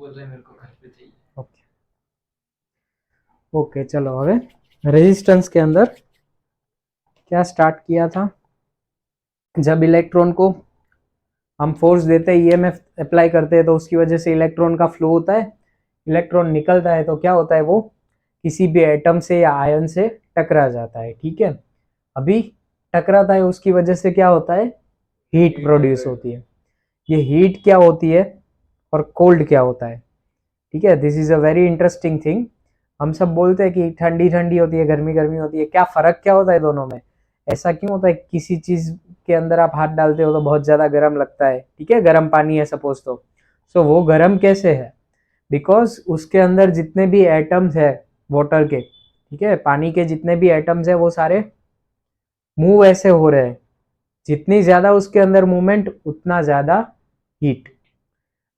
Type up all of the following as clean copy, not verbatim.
Okay okay, चलो હવે resistance के अंदर क्या स्टार्ट किया था, जब इलेक्ट्रॉन को हम फोर्स देते हैं, ईएमएफ अप्लाई करते हैं, तो उसकी वजह से इलेक्ट्रॉन का फ्लो होता है, इलेक्ट्रॉन निकलता है, तो क्या होता है, वो किसी भी एटम से या आयन से टकरा जाता है। ठीक है, अभी टकराता है, उसकी वजह से क्या होता है, हीट प्रोड्यूस होती है। ये हीट क्या होती है और कोल्ड क्या होता है, ठीक है, this is a very interesting thing. हम सब बोलते हैं कि ठंडी ठंडी होती है, गर्मी गर्मी होती है, क्या फर्क क्या होता है दोनों में, ऐसा क्यों होता है, किसी चीज के अंदर आप हाथ डालते हो तो बहुत ज्यादा गर्म लगता है, ठीक है, गर्म पानी है सपोज, तो सो वो गर्म कैसे है, बिकॉज उसके अंदर जितने भी एटम्स है वाटर के, ठीक है, पानी के जितने भी एटम्स है वो सारे मूव ऐसे हो रहे हैं, जितनी ज्यादा उसके अंदर मूवमेंट उतना ज्यादा हीट।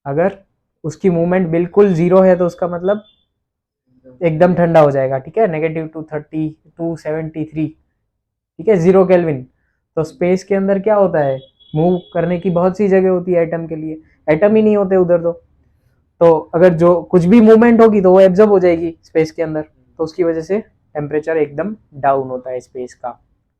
अगर उसकी मूवमेंट बिल्कुल जीरो है तो उसका मतलब एकदम ठंडा हो जाएगा, ठीक है, -230 273, ठीक है, 0 केल्विन। तो स्पेस के अंदर क्या होता है, मूव करने की बहुत सी जगह होती है एटम के लिए, एटम ही नहीं होते उधर, तो अगर जो कुछ भी मूवमेंट होगी तो वो एब्जॉर्ब हो जाएगी स्पेस के अंदर, तो उसकी वजह से टेम्परेचर एकदम डाउन होता है स्पेस का,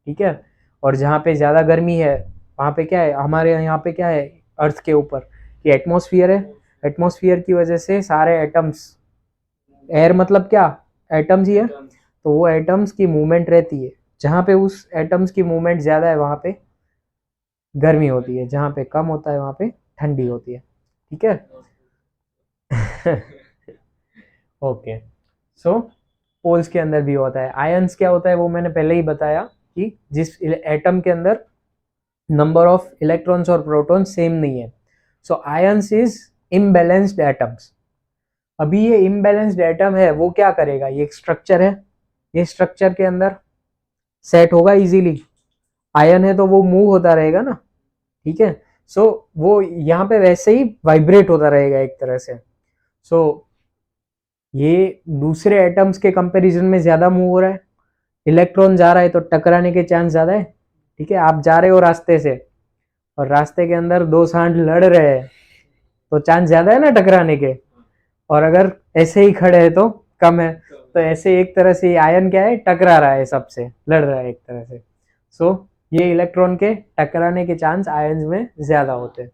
ठीक है। और जहाँ पे ज़्यादा गर्मी है वहाँ पे क्या है, हमारे यहाँ पे क्या है अर्थ के ऊपर कि एटमॉस्फेयर है, एटमॉस्फेयर की वजह से सारे एटम्स, एयर मतलब क्या, एटम्स ही है, तो वो एटम्स की मूवमेंट रहती है, जहाँ पे उस एटम्स की मूवमेंट ज़्यादा है वहाँ पे गर्मी होती है, जहाँ पे कम होता है वहाँ पे ठंडी होती है, ठीक है। ओके, सो पोल्स के अंदर भी होता है। आयंस क्या होता है वो मैंने पहले ही बताया कि जिस एटम के अंदर नंबर ऑफ इलेक्ट्रॉन्स और प्रोटॉन्स सेम नहीं है, सो आयंस इज इम्बैलेंस्ड एटम्स। अभी ये इम्बैलेंस्ड एटम है, वो क्या करेगा, ये एक स्ट्रक्चर है, ये स्ट्रक्चर के अंदर सेट होगा इजीली, आयन है तो वो मूव होता रहेगा ना, ठीक है, सो वो यहाँ पे वैसे ही वाइब्रेट होता रहेगा एक तरह से। सो ये दूसरे एटम्स के कंपैरिजन में ज्यादा मूव हो रहा है, इलेक्ट्रॉन जा रहा है तो टकराने के चांस ज्यादा है, ठीक है, आप जा रहे हो रास्ते से और रास्ते के अंदर दो सांड लड़ रहे हैं तो चांस ज्यादा है ना टकराने के, और अगर ऐसे ही खड़े हैं तो कम है, तो ऐसे एक तरह से आयन क्या है, टकरा रहा है, सबसे लड़ रहा है एक तरह से। सो ये इलेक्ट्रॉन के टकराने के चांस आयंस में ज्यादा होते हैं,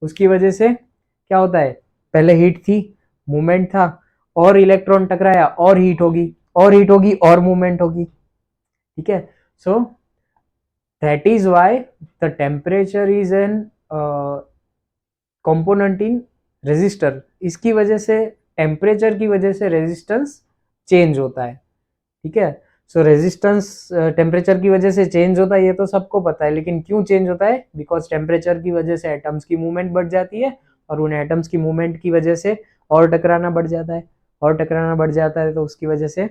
उसकी वजह से क्या होता है, पहले हीट थी, मूवमेंट था, और इलेक्ट्रॉन टकराया और हीट होगी, और हीट होगी और मूवमेंट होगी, ठीक है। So that is why the temperature is an component in resistor, इसकी वजह से, टेम्परेचर की वजह से रेजिस्टेंस चेंज होता है, ठीक है। सो रेजिस्टेंस टेम्परेचर की वजह से चेंज होता है, ये तो सबको पता है, लेकिन क्यों चेंज होता है, बिकॉज टेम्परेचर की वजह से एटम्स की मूवमेंट बढ़ जाती है, और उन एटम्स की मूवमेंट की वजह से और टकराना बढ़ जाता है, और टकराना बढ़ जाता है तो उसकी वजह से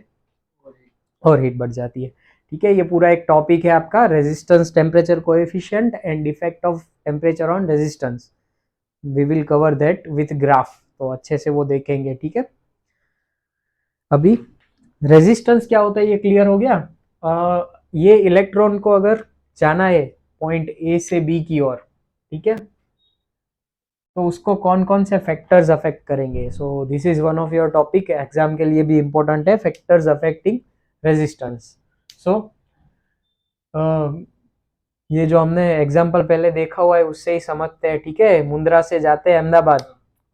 और हीट बढ़ जाती है, ठीक है। ये पूरा एक टॉपिक है आपका, resistance temperature coefficient and effect of temperature on resistance, we will cover that with graph, तो अच्छे से वो देखेंगे, ठीक है। अभी रेजिस्टेंस क्या होता है ये क्लियर हो गया। ये इलेक्ट्रॉन को अगर जाना है पॉइंट ए से बी की ओर, ठीक है, तो उसको कौन कौन से फैक्टर्स अफेक्ट करेंगे, so this is one of your topic, exam के लिए भी इंपॉर्टेंट है, फैक्टर्स अफेक्टिंग रेजिस्टेंस। सो ये जो हमने एग्जाम्पल पहले देखा हुआ है उससे ही समझते हैं, ठीक है। मुंद्रा से जाते हैं अहमदाबाद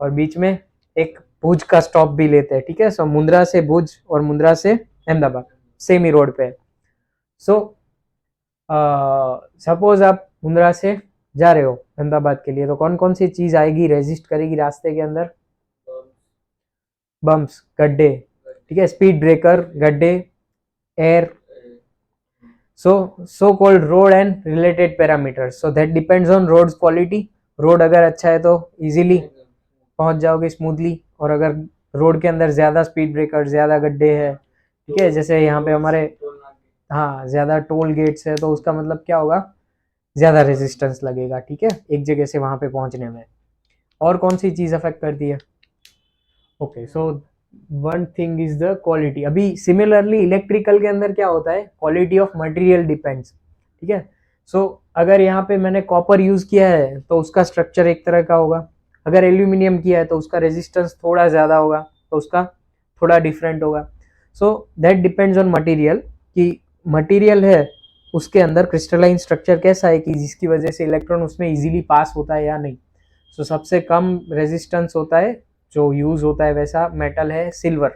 और बीच में एक भुज का स्टॉप भी लेते हैं, ठीक है। सो मुंद्रा से भुज और मुंद्रा से अहमदाबाद सेम ही रोड पे है। सो सपोज आप मुंद्रा से जा रहे हो अहमदाबाद के लिए, तो कौन कौन सी चीज आएगी, रेजिस्ट करेगी रास्ते के अंदर, बम्प्स, गड्ढे, ठीक है, स्पीड ब्रेकर, गड्ढे, air, so called road and related parameters, so that depends on roads quality, road अगर अच्छा है तो इजीली पहुंच जाओगे स्मूथली, और अगर रोड के अंदर ज्यादा स्पीड ब्रेकर, ज्यादा गड्ढे है, ठीक है, जैसे यहाँ पे हमारे, हाँ, ज्यादा टोल गेट्स है, तो उसका मतलब क्या होगा, ज्यादा रेजिस्टेंस लगेगा, ठीक है, एक जगह से वहां पे पहुंचने में। और कौन सी चीज अफेक्ट करती है, okay, so one thing is the quality. अभी सिमिलरली इलेक्ट्रिकल के अंदर क्या होता है, क्वालिटी ऑफ मटेरियल डिपेंड्स, ठीक है। सो अगर यहाँ पे मैंने कॉपर यूज किया है तो उसका स्ट्रक्चर एक तरह का होगा, अगर एल्यूमिनियम किया है तो उसका रेजिस्टेंस थोड़ा ज़्यादा होगा, तो उसका थोड़ा डिफरेंट होगा। So that depends on material, कि मटेरियल है उसके अंदर क्रिस्टलाइन स्ट्रक्चर कैसा है कि जिसकी वजह से इलेक्ट्रॉन उसमें इजीली पास होता है या नहीं। सो सबसे कम रेजिस्टेंस होता है जो यूज होता है वैसा मेटल है सिल्वर,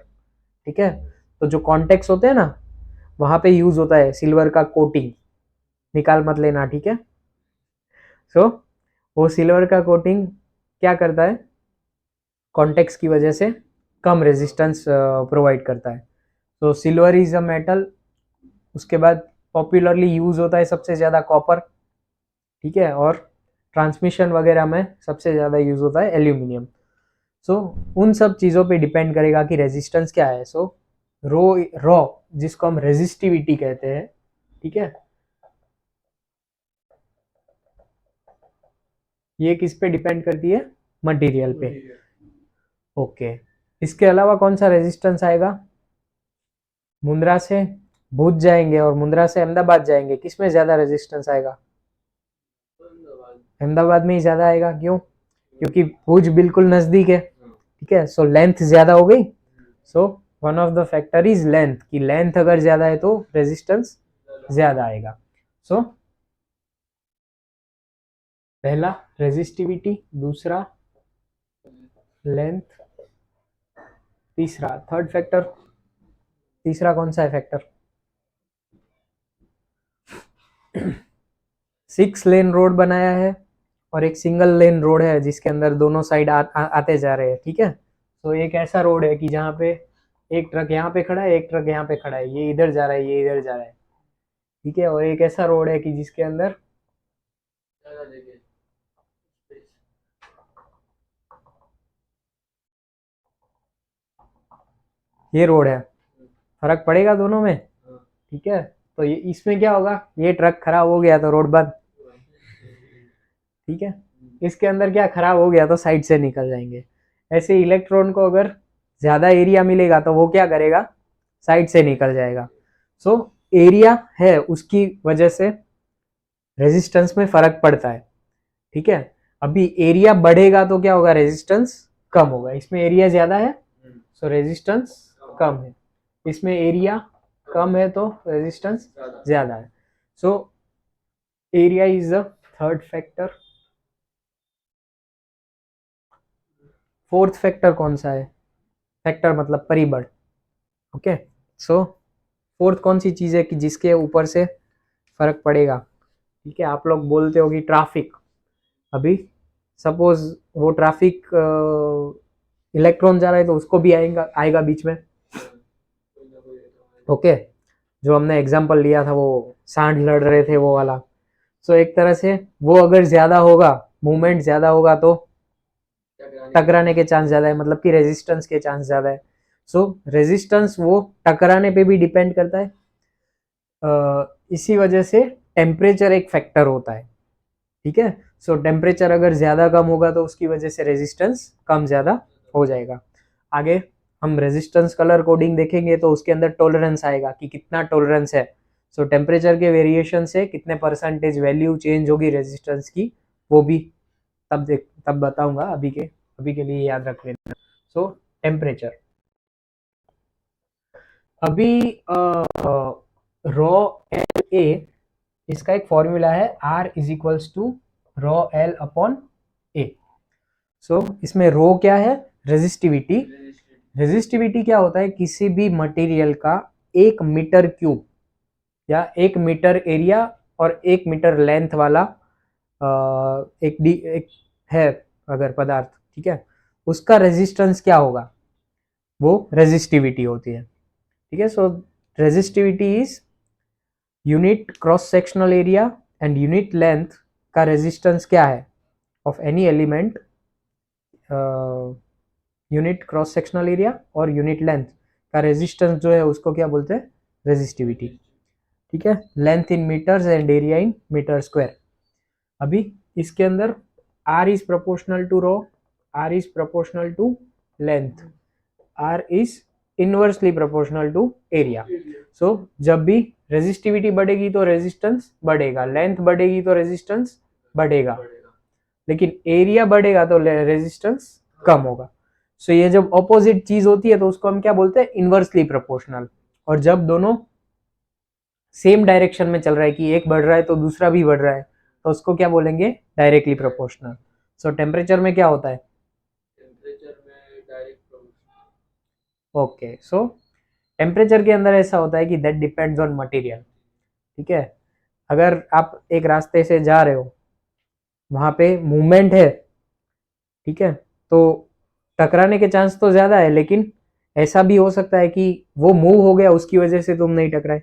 ठीक है। तो जो कॉन्टेक्ट्स होते हैं ना, वहां पे यूज होता है सिल्वर का कोटिंग, निकाल मत लेना, ठीक है। सो वो सिल्वर का कोटिंग क्या करता है, कॉन्टेक्ट्स की वजह से कम रेजिस्टेंस प्रोवाइड करता है। तो सिल्वर इज अ मेटल। उसके बाद पॉपुलरली यूज होता है सबसे ज़्यादा कॉपर, ठीक है, और ट्रांसमिशन वगैरह में सबसे ज़्यादा यूज होता है एल्यूमिनियम। सो उन सब चीज़ों पे डिपेंड करेगा कि रेजिस्टेंस क्या है। सो रॉ जिसको हम रेजिस्टिविटी कहते हैं, ठीक है, ये किस पे डिपेंड करती है, मटेरियल पे। ओके, इसके अलावा कौन सा रेजिस्टेंस आएगा, मुंद्रा से भुज जाएंगे और मुंद्रा से अहमदाबाद जाएंगे, किसमें ज्यादा रेजिस्टेंस आएगा, अहमदाबाद में ही ज्यादा आएगा। क्यों, क्योंकि भुज बिल्कुल नजदीक है, ठीक है। सो लेंथ ज्यादा हो गई। So one of the factor is length, की लेंथ अगर ज्यादा है तो रेजिस्टेंस ज्यादा आएगा। सो पहला रेजिस्टिविटी, दूसरा लेंथ, तीसरा थर्ड फैक्टर, तीसरा कौन सा है फैक्टर, 6 लेन रोड बनाया है और एक सिंगल लेन रोड है जिसके अंदर दोनों साइड आते जा रहे हैं, ठीक है। तो एक ऐसा रोड है कि जहाँ पे एक ट्रक यहाँ पे खड़ा है, एक ट्रक यहाँ पे खड़ा है, ये इधर जा रहा है, ये इधर जा रहा है, ठीक है। और एक ऐसा रोड है कि जिसके अंदर ये रोड है, फर्क पड़ेगा दोनों में, ठीक है। तो ये इसमें क्या होगा, ये ट्रक खराब हो गया तो रोड बंद, ठीक है। इसके अंदर क्या खराब हो गया तो साइड से निकल जाएंगे। ऐसे इलेक्ट्रॉन को अगर ज्यादा एरिया मिलेगा तो वो क्या करेगा, साइड से निकल जाएगा। सो एरिया है उसकी वजह से रेजिस्टेंस में फर्क पड़ता है, ठीक है। अभी एरिया बढ़ेगा तो क्या होगा, रेजिस्टेंस कम होगा। इसमें एरिया ज्यादा है सो रेजिस्टेंस कम है, इसमें एरिया कम है तो रेजिस्टेंस ज्यादा है। So area is the third factor. Fourth factor कौन सा है, फैक्टर मतलब परिबळ, ओके। सो फोर्थ कौन सी चीज है कि जिसके ऊपर से फर्क पड़ेगा, ठीक है। आप लोग बोलते हो कि ट्रैफिक, अभी सपोज वो ट्रैफिक इलेक्ट्रॉन जा रहा है तो उसको भी आएगा आएगा बीच में, ओके। जो हमने एग्जांपल लिया था वो सांड लड़ रहे थे वो वाला। सो एक तरह से वो अगर ज्यादा होगा, मूवमेंट ज्यादा होगा तो टकराने के चांस ज्यादा है, मतलब कि रेजिस्टेंस के चांस ज्यादा है। सो रेजिस्टेंस वो टकराने पे भी डिपेंड करता है। इसी वजह से टेम्परेचर एक फैक्टर होता है, ठीक है। सो टेम्परेचर अगर ज्यादा कम होगा तो उसकी वजह से रेजिस्टेंस कम ज्यादा हो जाएगा। आगे हम रेजिस्टेंस कलर कोडिंग देखेंगे तो उसके अंदर टॉलरेंस आएगा कि कितना टॉलरेंस है। सो टेम्परेचर के वेरिएशन से कितने परसेंटेज वैल्यू चेंज होगी रेजिस्टेंस की, वो भी तब बताऊंगा, अभी के लिए याद रख लेना। सो टेम्परेचर, अभी रॉ एल ए, इसका एक फॉर्मूला है R is equals to rho L upon A. So इसमें रो क्या है, रेजिस्टिविटी। रेजिस्टिविटी क्या होता है, किसी भी मटेरियल का 1 मीटर क्यूब या 1 मीटर एरिया और 1 मीटर लेंथ वाला एक है अगर पदार्थ, ठीक है, उसका रेजिस्टेंस क्या होगा, वो रेजिस्टिविटी होती है, ठीक है। So resistivity is unit cross sectional area and unit length का रेजिस्टेंस क्या है of any element, unit cross sectional area और यूनिट लेंथ का रेजिस्टेंस जो है उसको क्या बोलते हैं, रेजिस्टिविटी, ठीक है। Length in meters and area in meter square. अभी इसके अंदर R is proportional to rho, R is proportional to length, R is inversely proportional to area. So जब भी रेजिस्टिविटी बढ़ेगी तो रेजिस्टेंस बढ़ेगा, लेंथ बढ़ेगी तो रेजिस्टेंस बढ़ेगा। लेकिन एरिया बढ़ेगा तो रेजिस्टेंस कम होगा। सो ये जब ऑपोजिट चीज होती है तो उसको हम क्या बोलते हैं, इनवर्सली प्रोपोर्शनल। और जब दोनों सेम डायरेक्शन में चल रहा है कि एक बढ़ रहा है तो दूसरा भी बढ़ रहा है, तो उसको क्या बोलेंगे, डायरेक्टली प्रोपोर्शनल। सो टेम्परेचर में क्या होता है, ओके। सो टेम्परेचर के अंदर ऐसा होता है कि दैट डिपेंड्स ऑन मटेरियल, ठीक है। अगर आप एक रास्ते से जा रहे हो, वहां पे मूवमेंट है, ठीक है, तो टकराने के चांस तो ज्यादा है, लेकिन ऐसा भी हो सकता है कि वो मूव हो गया, उसकी वजह से तुम नहीं टकराए,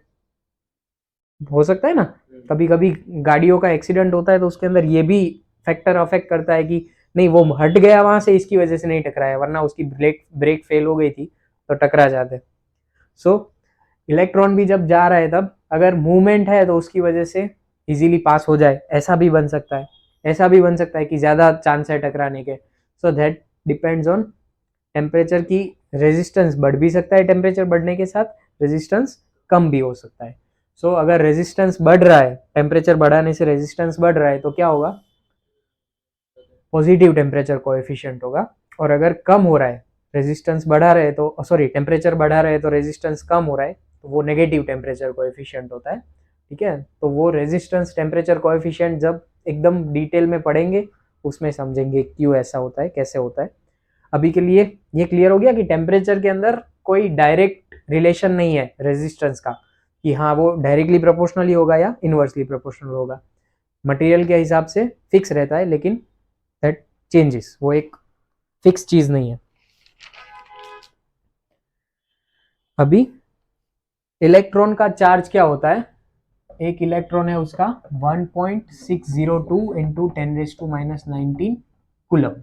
हो सकता है ना। कभी कभी गाड़ियों का एक्सीडेंट होता है तो उसके अंदर ये भी फैक्टर अफेक्ट करता है कि नहीं वो हट गया वहां से, इसकी वजह से नहीं टकराया, वरना उसकी ब्रेक ब्रेक फेल हो गई थी तो टकरा जाते। सो इलेक्ट्रॉन भी जब जा रहा है तब अगर मूवमेंट है तो उसकी वजह से इजीली पास हो जाए, ऐसा भी बन सकता है। ऐसा भी बन सकता है कि ज्यादा चांस है टकराने के। So that depends on temperature की। रेजिस्टेंस बढ़ भी सकता है टेम्परेचर बढ़ने के साथ, रेजिस्टेंस कम भी हो सकता है। सो अगर रेजिस्टेंस बढ़ रहा है, टेम्परेचर बढ़ाने से रेजिस्टेंस बढ़ रहा है, तो क्या होगा, पॉजिटिव टेम्परेचर कोएफिशिएंट होगा। और अगर कम हो रहा है, रेजिस्टेंस बढ़ा रहे तो सॉरी टेम्परेचर बढ़ा रहे तो रेजिस्टेंस कम हो रहा है, तो वो नेगेटिव टेम्परेचर कोएफिशिएंट होता है, ठीक है। तो वो रेजिस्टेंस टेम्परेचर कोएफिशिएंट जब एकदम डिटेल में पढ़ेंगे उसमें समझेंगे क्यों ऐसा होता है, कैसे होता है। अभी के लिए ये क्लियर हो गया कि टेम्परेचर के अंदर कोई डायरेक्ट रिलेशन नहीं है रेजिस्टेंस का, कि हाँ वो डायरेक्टली प्रोपोर्शनली होगा या इनवर्सली प्रोपोर्शनल होगा। मटेरियल के हिसाब से फिक्स रहता है, लेकिन दैट चेंजेस, वो एक फिक्स चीज नहीं है। अभी इलेक्ट्रॉन का चार्ज क्या होता है, एक इलेक्ट्रॉन है उसका 1.602 इंटू 10⁻⁻19 कूलम,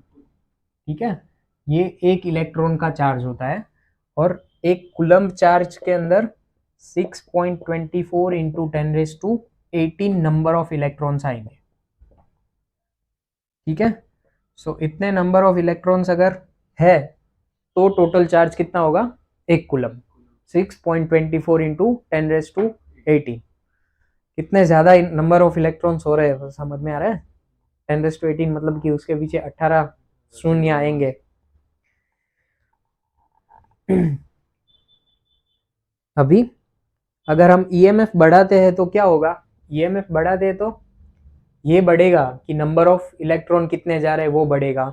ठीक है। ये एक इलेक्ट्रॉन का चार्ज होता है, और एक कूलम चार्ज के अंदर 6.24 इंटू 10⁻18 नंबर ऑफ इलेक्ट्रॉन्स आएंगे, ठीक है। सो इतने नंबर ऑफ इलेक्ट्रॉन्स अगर है तो टोटल चार्ज कितना होगा, एक कूलम। 6.24 इंटू 10⁻18, कितने ज्यादा नंबर ऑफ इलेक्ट्रॉन्स हो रहे हैं, समझ में आ रहा है। 10⁻18 मतलब कि उसके पीछे 18 शून्य आएंगे। अभी अगर हम ईएमएफ बढ़ाते हैं तो क्या होगा, ईएमएफ बढ़ाते हैं तो ये बढ़ेगा कि नंबर ऑफ इलेक्ट्रॉन कितने जा रहे हैं वो बढ़ेगा।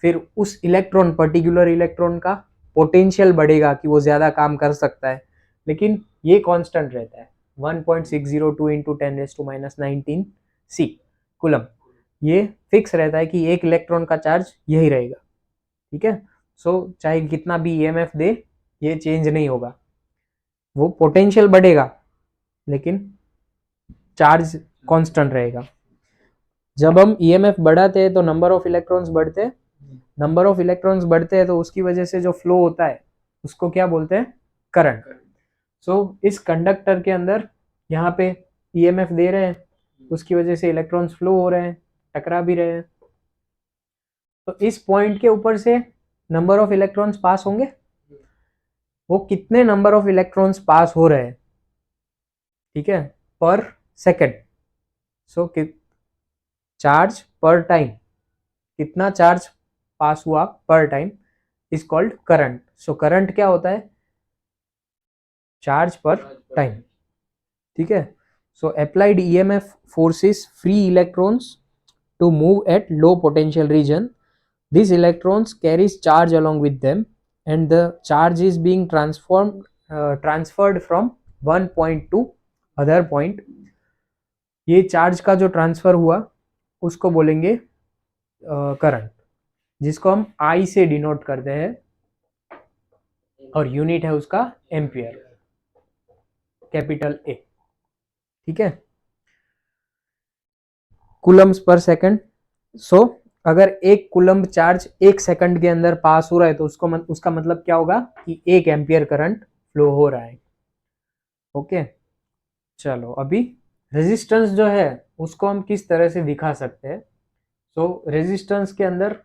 फिर उस इलेक्ट्रॉन, पर्टिकुलर इलेक्ट्रॉन का पोटेंशियल बढ़ेगा कि वो ज्यादा काम कर सकता है, लेकिन ये कांस्टेंट रहता है 1.602 इंटू 10⁻⁻19 सी कूलम। ये फिक्स रहता है कि एक इलेक्ट्रॉन का चार्ज यही रहेगा, ठीक है। सो चाहे कितना भी ईएमएफ दे ये चेंज नहीं होगा, वो पोटेंशियल बढ़ेगा लेकिन चार्ज कांस्टेंट रहेगा। जब हम ईएमएफ बढ़ाते हैं तो नंबर ऑफ इलेक्ट्रॉन्स बढ़ते हैं, नंबर ऑफ इलेक्ट्रॉन्स बढ़ते हैं तो उसकी वजह से जो फ्लो होता है उसको क्या बोलते हैं, करंट। सो इस कंडक्टर के अंदर यहाँ पे ईएमएफ दे रहे हैं, उसकी वजह से इलेक्ट्रॉन्स फ्लो हो रहे हैं, टकरा भी रहे हैं। तो इस पॉइंट के ऊपर से नंबर ऑफ इलेक्ट्रॉन्स पास होंगे, वो कितने नंबर ऑफ इलेक्ट्रॉन्स पास हो रहे हैं, ठीक है, per second. So charge per time, कितना चार्ज पास हुआ per time is called current. So current क्या होता है, चार्ज पर टाइम, ठीक है। So applied EMF forces free electrons to move at low potential region. These electrons carries charge along with them, and the charge is being transferred from one point to other point. ये charge का जो transfer हुआ उसको बोलेंगे current, जिसको हम आई से denote करते हैं, और यूनिट है उसका एम्पियर, कैपिटल ए, ठीक है, कूलम्स पर सेकंड। सो अगर एक कूलम्ब चार्ज एक सेकंड के अंदर पास हो रहा है तो उसका मतलब क्या होगा कि 1 एम्पियर करंट फ्लो हो रहा है, ओके। चलो अभी रेजिस्टेंस जो है उसको हम किस तरह से दिखा सकते हैं। सो रेजिस्टेंस के अंदर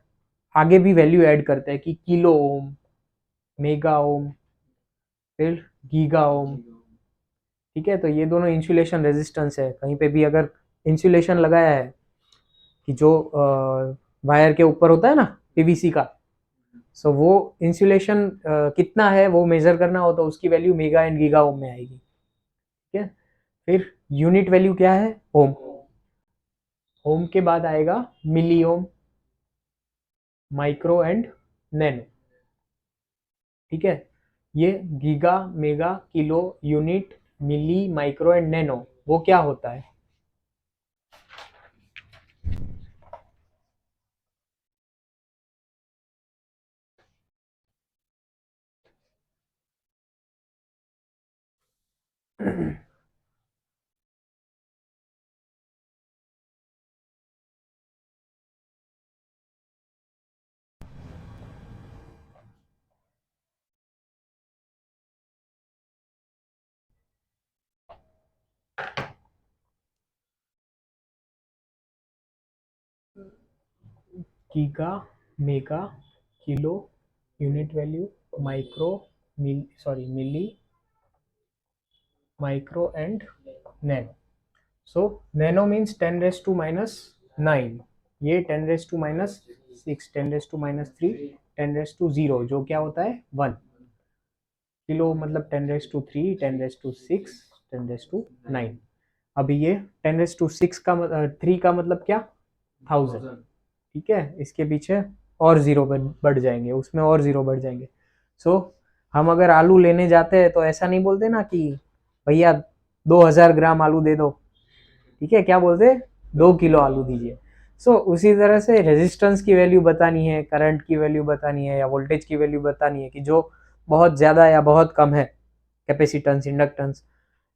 आगे भी वैल्यू ऐड करते हैं कि किलो ओम, मेगा ओम, फिर गीगा ओम, ठीक है। तो ये दोनों इंसुलेशन रेजिस्टेंस है, कहीं पे भी अगर इंसुलेशन लगाया है कि जो वायर के ऊपर होता है ना पीवीसी का, सो वो इंसुलेशन कितना है वो मेजर करना हो तो उसकी वैल्यू मेगा एंड गीगा ओम में आएगी। ठीक है, फिर यूनिट वैल्यू क्या है, ओम। ओम के बाद आएगा milli ohm, micro and nano. ठीक है, ये giga, mega, kilo, unit, milli, micro and nano वो क्या होता है? Giga, mega, kilo, unit value, micro, milli, micro and nano. So nano means 10⁻⁻⁹, ये 10⁻⁻⁶, 10⁻⁻3, 10⁻�0 जो क्या होता है 1। किलो मतलब 10⁻�3, 10⁻�6, 10⁻⁹। अभी ये 10⁻�6 का 3 का मतलब क्या, 1000। ठीक है, इसके पीछे और जीरो बढ़ जाएंगे, उसमें और जीरो बढ़ जाएंगे। सो हम अगर आलू लेने जाते हैं तो ऐसा नहीं बोलते ना कि भैया 2000 ग्राम आलू दे दो। ठीक है, क्या बोलते, 2 किलो आलू दीजिए। सो उसी तरह से रेजिस्टेंस की वैल्यू बतानी है, करंट की वैल्यू बतानी है, या वोल्टेज की वैल्यू बतानी है कि जो बहुत ज़्यादा या बहुत कम है, कैपेसिटेंस, इंडक्टेंस,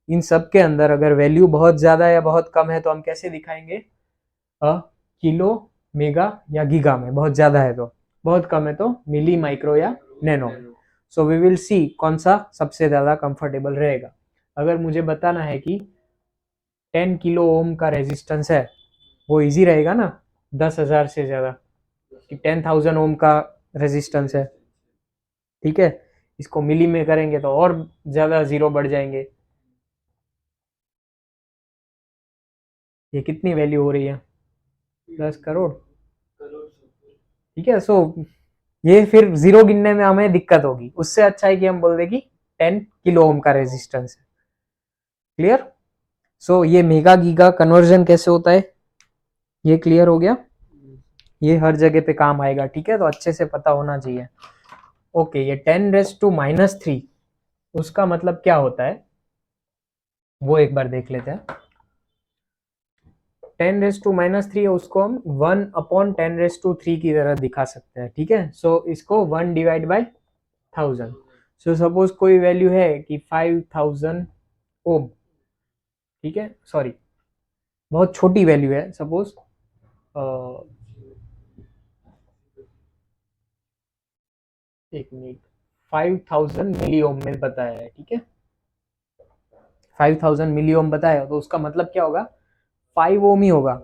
इन सब के अंदर अगर वैल्यू बहुत ज़्यादा या बहुत कम है तो हम कैसे दिखाएंगे, किलो, मेगा या गीगा में, बहुत ज़्यादा है तो, बहुत कम है तो मिली, माइक्रो या nano. So we will see कौन सा सबसे ज़्यादा कंफर्टेबल रहेगा। अगर मुझे बताना है कि 10 किलो ओम का रेजिस्टेंस है, वो इजी रहेगा ना 10,000 से ज़्यादा, कि 10,000 ओम का रेजिस्टेंस है। ठीक है, इसको मिली में करेंगे तो और ज़्यादा ज़ीरो बढ़ जाएंगे। ये कितनी वैल्यू हो रही है, 10 करोड़। ठीक है, सो ये फिर जीरो गिनने में हमें दिक्कत होगी, उससे अच्छा है कि हम बोल दें कि 10 किलो ओम का रेजिस्टेंस है। क्लियर? सो ये मेगा गीगा कन्वर्जन कैसे होता है, ये क्लियर हो गया, ये हर जगह पे काम आएगा। ठीक है, तो अच्छे से पता होना चाहिए। ओके, ये 10⁻³ उसका मतलब क्या होता है वो एक बार देख लेते हैं। 10⁻³ उसको हम 1/10⁻³ की तरह दिखा सकते हैं। ठीक है, सो इसको 1/1000। सो सपोज कोई वैल्यू है कि 5000 ओम। ठीक है, सॉरी बहुत छोटी वैल्यू है, सपोज एक मिनट, 5000 मिली ओम में बताया है। ठीक है, 5000 मिली ओम बताया तो उसका मतलब क्या होगा, 5 ओम ही होगा।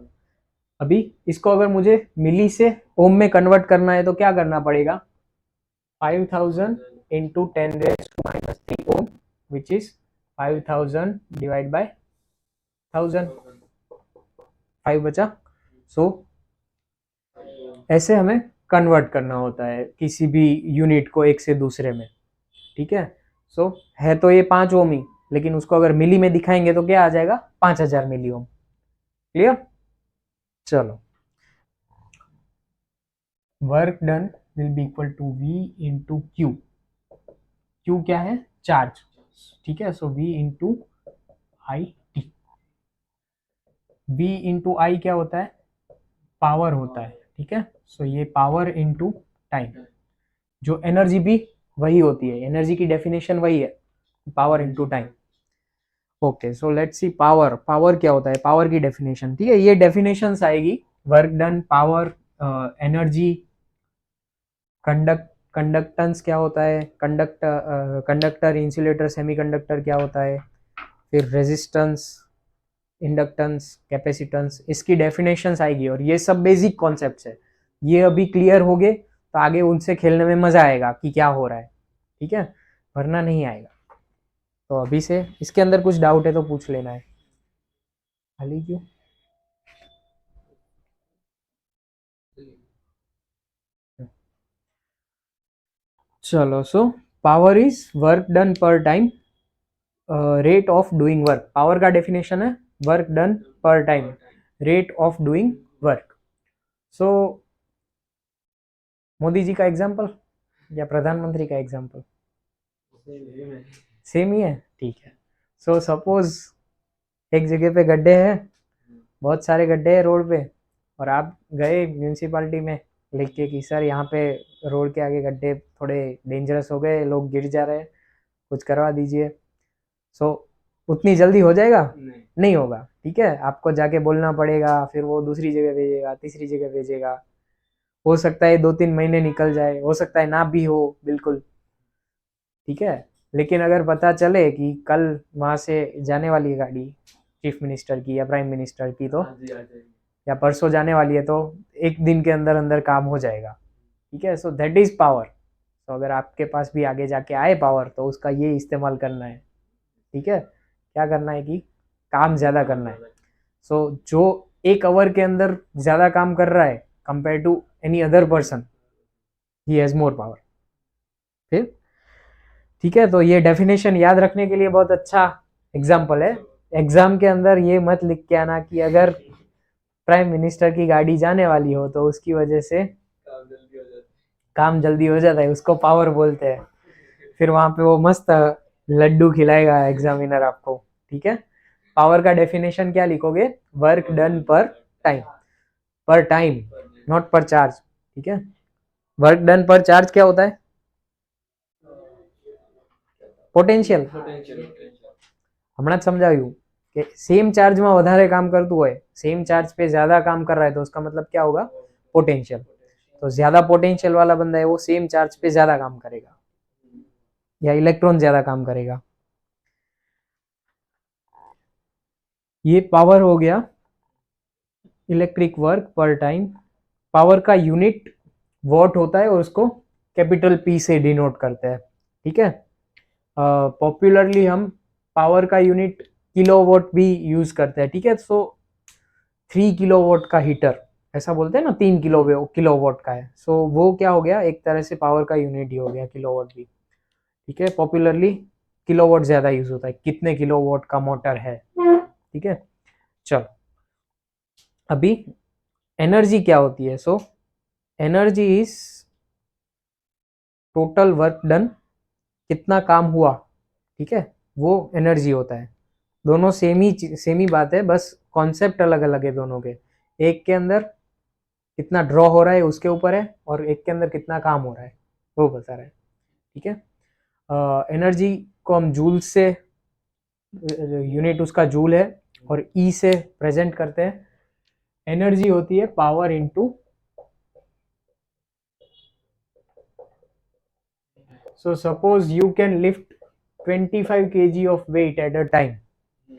अभी इसको अगर मुझे मिली से ओम में कन्वर्ट करना है तो क्या करना पड़ेगा, 5000 into 10⁻³ ohm, which is 5000 divide by 1000, 5 बचा। सो ऐसे हमें कन्वर्ट करना होता है किसी भी यूनिट को एक से दूसरे में। ठीक है, सो है तो ये 5 ओम ही, लेकिन उसको अगर मिली में दिखाएंगे तो क्या आ जाएगा, 5000 मिली ओम। क्लियर? चलो, work done will be equal to V into Q. Q क्या है, चार्ज। ठीक है, so V into I T. V into I क्या होता है, पावर होता है। ठीक है, सो ये पावर इंटू टाइम, जो एनर्जी भी वही होती है, एनर्जी की डेफिनेशन वही है, power into time. Okay, so let's see power. Power क्या होता है, पावर की डेफिनेशन। ठीक है, ये डेफिनेशंस आएगी, work done, power, energy, conductance क्या होता है, कंडक्टर, इंसुलेटर, सेमीकंडक्टर क्या होता है, फिर रेजिस्टेंस, इंडक्टेंस, कैपेसिटेंस, इसकी डेफिनेशंस आएगी। और ये सब बेसिक कॉन्सेप्ट्स है, ये अभी क्लियर हो गए तो आगे उनसे खेलने में मजा आएगा कि क्या हो रहा है। ठीक है, वरना नहीं आएगा। तो अभी से इसके अंदर कुछ डाउट है तो पूछ लेना है। खाली क्यों? चलो, so power is work done per time, rate of doing work. Power का डेफिनेशन है work done per time, rate of doing work. So Modi ji का एग्जाम्पल या प्रधानमंत्री का एग्जाम्पल सेम ही है, ठीक है. सो सपोज एक जगह पे गड्ढे हैं, बहुत सारे गड्ढे हैं रोड पे, और आप गए म्यूनसिपालिटी में लिख के कि सर यहाँ पे रोड के आगे गड्ढे थोड़े डेंजरस हो गए, लोग गिर जा रहे हैं, कुछ करवा दीजिए. सो उतनी जल्दी हो जाएगा? नहीं होगा, ठीक है. आपको जाके बोलना पड़ेगा, फिर वो दूसरी जगह भेजेगा, तीसरी जगह भेजेगा. हो सकता है 2-3 महीने निकल जाए, हो सकता है ना भी हो बिल्कुल, ठीक है. लेकिन अगर पता चले कि कल वहाँ से जाने वाली है गाड़ी चीफ मिनिस्टर की या प्राइम मिनिस्टर की, तो या परसों जाने वाली है, तो एक दिन के अंदर अंदर काम हो जाएगा, ठीक है. So that is power. तो अगर आपके पास भी आगे जाके आए पावर, तो उसका ये इस्तेमाल करना है, ठीक है. क्या करना है कि काम ज़्यादा करना है. सो जो 1 आवर के अंदर ज़्यादा काम कर रहा है compare to any other person, he has more power. फिर ठीक है, तो ये डेफिनेशन याद रखने के लिए बहुत अच्छा एग्जाम्पल है. एग्जाम के अंदर ये मत लिख के आना कि अगर प्राइम मिनिस्टर की गाड़ी जाने वाली हो तो उसकी वजह से काम जल्दी हो जाता है, उसको पावर बोलते हैं. फिर वहां पे वो मस्त लड्डू खिलाएगा एग्जामिनर आपको, ठीक है. पावर का डेफिनेशन क्या लिखोगे? Work done per time. पर टाइम, नॉट पर चार्ज, ठीक है. वर्क डन पर चार्ज क्या होता है? પોટેન્શિયલ. હમણાં જ સમજાવ્યું કે સેમ ચાર્જમાં વધારે કામ કરતું હોય, सेम चार्ज पे ज्यादा काम कर रहा है, तो उसका मतलब क्या होगा? पोटेंशियल. तो ज्यादा पोटेंशियल वाला बंदा है वो सेम चार्ज पे ज्यादा काम करेगा, या इलेक्ट्रॉन ज्यादा काम करेगा. ये पावर हो गया, इलेक्ट्रिक वर्क पर टाइम. पावर का यूनिट वॉट होता है और उसको कैपिटल पी से डिनोट करते हैं, ठीक है. पॉपुलरली हम पावर का यूनिट किलोवाट भी यूज करते हैं, ठीक है. सो 3 किलोवाट का हीटर ऐसा बोलते हैं ना, 3 किलोवाट का है. सो वो क्या हो गया? एक तरह से पावर का यूनिट ही हो गया किलोवाट भी, ठीक है. पॉपुलरली किलोवाट ज्यादा यूज होता है, कितने किलोवाट का मोटर है, ठीक है. चलो, अभी एनर्जी क्या होती है? So energy is total work done, कितना काम हुआ, ठीक है, वो एनर्जी होता है. दोनों सेम ही बात है, बस कॉन्सेप्ट अलग अलग है दोनों के. एक के अंदर कितना ड्रॉ हो रहा है उसके ऊपर है, और एक के अंदर कितना काम हो रहा है वो बता रहा है, ठीक है. एनर्जी को हम जूल से, यूनिट उसका जूल है, और ई से प्रेजेंट करते हैं. एनर्जी होती है power into, so suppose you can lift 25 kg of weight at a time.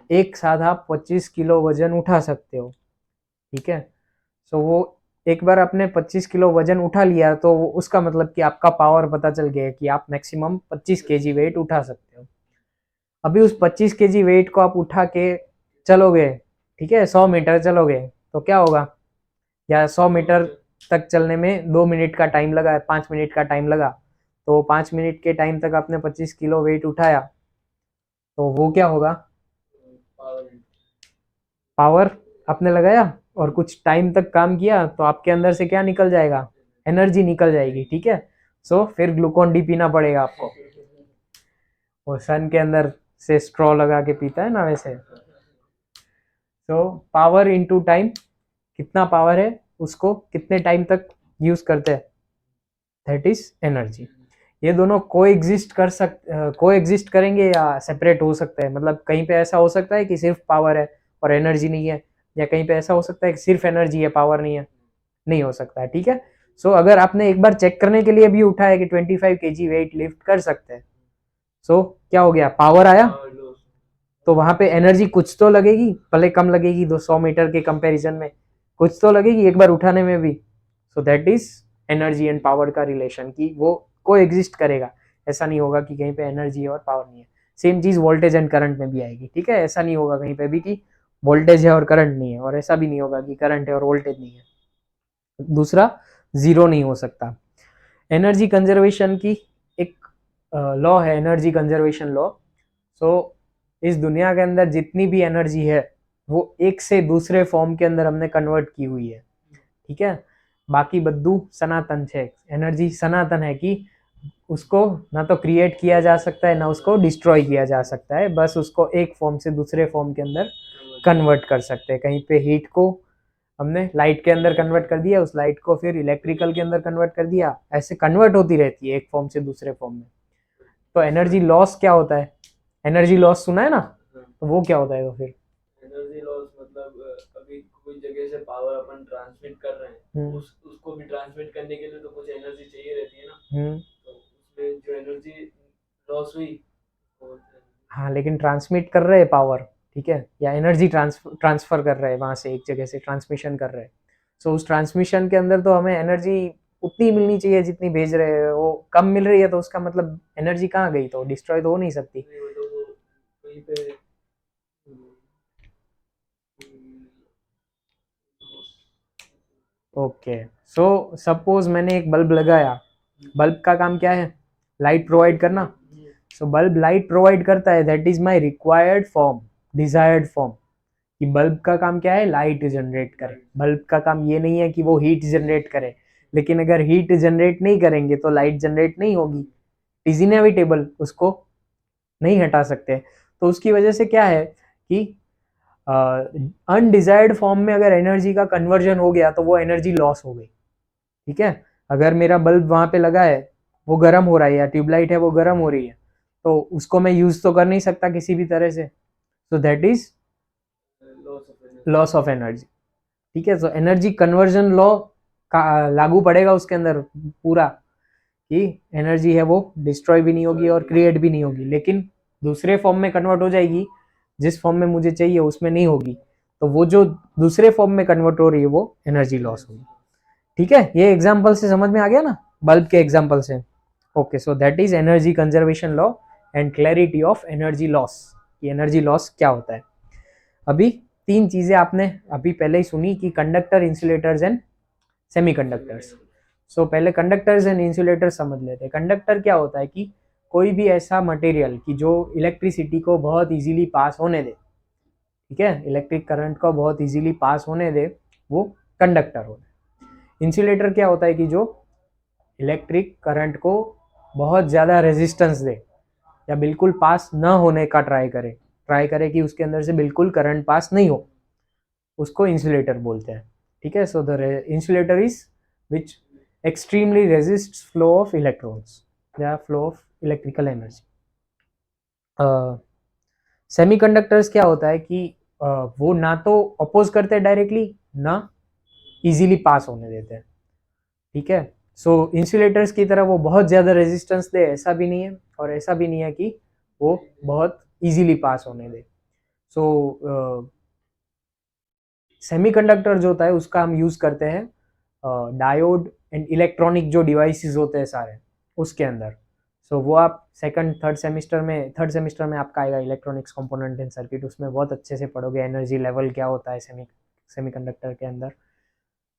एक साथ आप 25 किलो वजन उठा सकते हो, ठीक है. सो वो एक बार आपने 25 किलो वजन उठा लिया, तो उसका मतलब कि आपका पावर पता चल गया कि आप मैक्सिमम 25 केजी वेट उठा सकते हो. अभी उस 25 केजी वेट को आप उठा के चलोगे, ठीक है, 100 मीटर चलोगे, तो क्या होगा? या 100 मीटर तक चलने में 2 मिनट का टाइम लगा, 5 मिनट का टाइम लगा, तो 5 मिनट के टाइम तक आपने 25 किलो वेट उठाया, तो वो क्या होगा? पावर आपने लगाया और कुछ टाइम तक काम किया, तो आपके अंदर से क्या निकल जाएगा? एनर्जी निकल जाएगी, ठीक है. सो फिर ग्लूकोन डी पीना पड़ेगा आपको. वो सन के अंदर से स्ट्रॉ लगा के पीता है ना, वैसे. सो पावर इनटू टाइम, कितना पावर है उसको कितने टाइम तक यूज करते हैं, दैट इज एनर्जी. ये दोनों को एग्जिस्ट करेंगे या सेपरेट हो सकते हैं. मतलब कहीं पे ऐसा हो सकता है कि सिर्फ पावर है और एनर्जी नहीं है, या कहीं पे ऐसा हो सकता है कि सिर्फ एनर्जी है पावर नहीं है. नहीं हो सकता है, ठीक है. सो अगर आपने एक बार चेक करने के लिए भी उठाया कि 25 kg वेट लिफ्ट कर सकते हैं, सो क्या हो गया? पावर आया, तो वहां पे एनर्जी कुछ तो लगेगी, भले कम लगेगी 200 मीटर के कंपैरिजन में, कुछ तो लगेगी एक बार उठाने में भी. सो that is energy and power का रिलेशन, कि वो को एग्जिस्ट करेगा. ऐसा नहीं होगा कि कहीं पे एनर्जी है और पावर नहीं है. सेम चीज वोल्टेज एंड करंट में भी आएगी, ठीक है. ऐसा नहीं होगा कहीं पे भी कि वोल्टेज है और करंट नहीं है, और ऐसा भी नहीं होगा कि करंट है और वोल्टेज नहीं है. दूसरा, जीरो नहीं हो सकता. एनर्जी कंजर्वेशन की लॉ है एनर्जी कंजर्वेशन लॉ। सो इस दुनिया के अंदर जितनी भी एनर्जी है वो एक से दूसरे फॉर्म के अंदर हमने कन्वर्ट की हुई है, ठीक है। बाकी बद्दू सनातन है, एनर्जी सनातन है कि उसको ना तो क्रिएट किया जा सकता है ना उसको डिस्ट्रॉय किया जा सकता है, बस उसको एक फॉर्म से दूसरे फॉर्म के अंदर कन्वर्ट कर सकते हैं। कहीं पे हीट को हमने लाइट के अंदर कन्वर्ट कर दिया, उस लाइट को फिर इलेक्ट्रिकल के अंदर कन्वर्ट कर दिया, ऐसे कन्वर्ट होती रहती है एक फॉर्म से दूसरे फॉर्म में। तो एनर्जी लॉस क्या होता है? एनर्जी लॉस सुना है ना, तो वो क्या होता है? तो फिर एनर्जी लॉस मतलब अभी कोई जगह से पावर अपन ट्रांसमिट कर रहे हैं, उसको भी ट्रांसमिट करने के लिए तो कुछ एनर्जी चाहिए रहती है ना, तो उसमें जो एनर्जी लॉस हुई वो हाँ, लेकिन ट्रांसमिट कर रहे हैं पावर, ठीक है, या एनर्जी ट्रांसफर कर रहे हैं वहां से एक जगह से ट्रांसमिशन कर रहे हैं। सो उस ट्रांसमिशन के अंदर तो हमें एनर्जी उतनी मिलनी चाहिए जितनी भेज रहे हैं, वो कम मिल रही है तो उसका मतलब एनर्जी कहाँ गई? तो डिस्ट्रॉय तो हो नहीं सकती। तो वहीं पे ओके, सो सपोज मैंने एक बल्ब लगाया, बल्ब का काम क्या है? लाइट प्रोवाइड करना। सो बल्ब लाइट प्रोवाइड करता है, that is my required form, desired form. कि बल्ब का काम क्या है? लाइट जनरेट करे। बल्ब का काम ये नहीं है कि वो हीट जनरेट करे, लेकिन अगर हीट जनरेट नहीं करेंगे तो लाइट जनरेट नहीं होगी, इज इनएविटेबल, उसको नहीं हटा सकते। तो उसकी वजह से क्या है कि अनडिजायर्ड फॉर्म में अगर एनर्जी का कन्वर्जन हो गया तो वो एनर्जी लॉस हो गई, ठीक है। अगर मेरा बल्ब वहां पे लगा है, वो गर्म हो रहा है, या ट्यूबलाइट है वो गर्म हो रही है, तो उसको मैं यूज तो कर नहीं सकता किसी भी तरह से, सो that is loss of energy, ठीक है। तो एनर्जी कन्वर्जन लॉ का लागू पड़ेगा उसके अंदर पूरा, कि एनर्जी है वो डिस्ट्रॉय भी नहीं होगी और क्रिएट भी नहीं होगी, लेकिन दूसरे फॉर्म में कन्वर्ट हो जाएगी, जिस फॉर्म में मुझे चाहिए उसमें नहीं होगी। तो वो जो दूसरे फॉर्म में कन्वर्ट हो रही है वो एनर्जी लॉस होगी, ठीक है। ये एग्जाम्पल से समझ में आ गया ना, बल्ब के एग्जाम्पल से। Okay, so that is energy conservation law and clarity of energy loss. ये एनर्जी लॉस क्या होता है? अभी तीन चीजें आपने अभी पहले ही सुनी कि कंडक्टर, इंसुलेटर्स एंड सेमीकंडक्टर्स। सो पहले कंडक्टर्स एंड इंसुलेटर्स समझ लेते हैं। कंडक्टर क्या होता है कि कोई भी ऐसा मटेरियल कि जो इलेक्ट्रिसिटी को बहुत इजीली पास होने दे, ठीक है, इलेक्ट्रिक करंट को बहुत इजीली पास होने दे, वो कंडक्टर होता है। इंसुलेटर क्या होता है कि जो इलेक्ट्रिक करंट को बहुत ज़्यादा रेजिस्टेंस दे, या बिल्कुल पास न होने का ट्राई करे कि उसके अंदर से बिल्कुल करंट पास नहीं हो, उसको इंसुलेटर बोलते हैं, ठीक है। So the insulator is which extremely resist flow of electrons या flow of electrical energy. Semiconductors क्या होता है कि वो ना तो अपोज करते हैं डायरेक्टली, ना इजीली पास होने देते हैं, ठीक है। सो इंसुलेटर्स की तरह वो बहुत ज़्यादा रेजिस्टेंस दे ऐसा भी नहीं है, और ऐसा भी नहीं है कि वो बहुत इजीली पास होने दे। सो सेमीकंडक्टर जो होता है उसका हम यूज़ करते हैं डायोड एंड इलेक्ट्रॉनिक जो डिवाइसेस होते हैं सारे उसके अंदर। सो वो आप थर्ड सेमिस्टर में आपका आएगा इलेक्ट्रॉनिक्स कंपोनेंट एंड सर्किट, उसमें बहुत अच्छे से पढ़ोगे एनर्जी लेवल क्या होता है सेमीकंडक्टर के अंदर,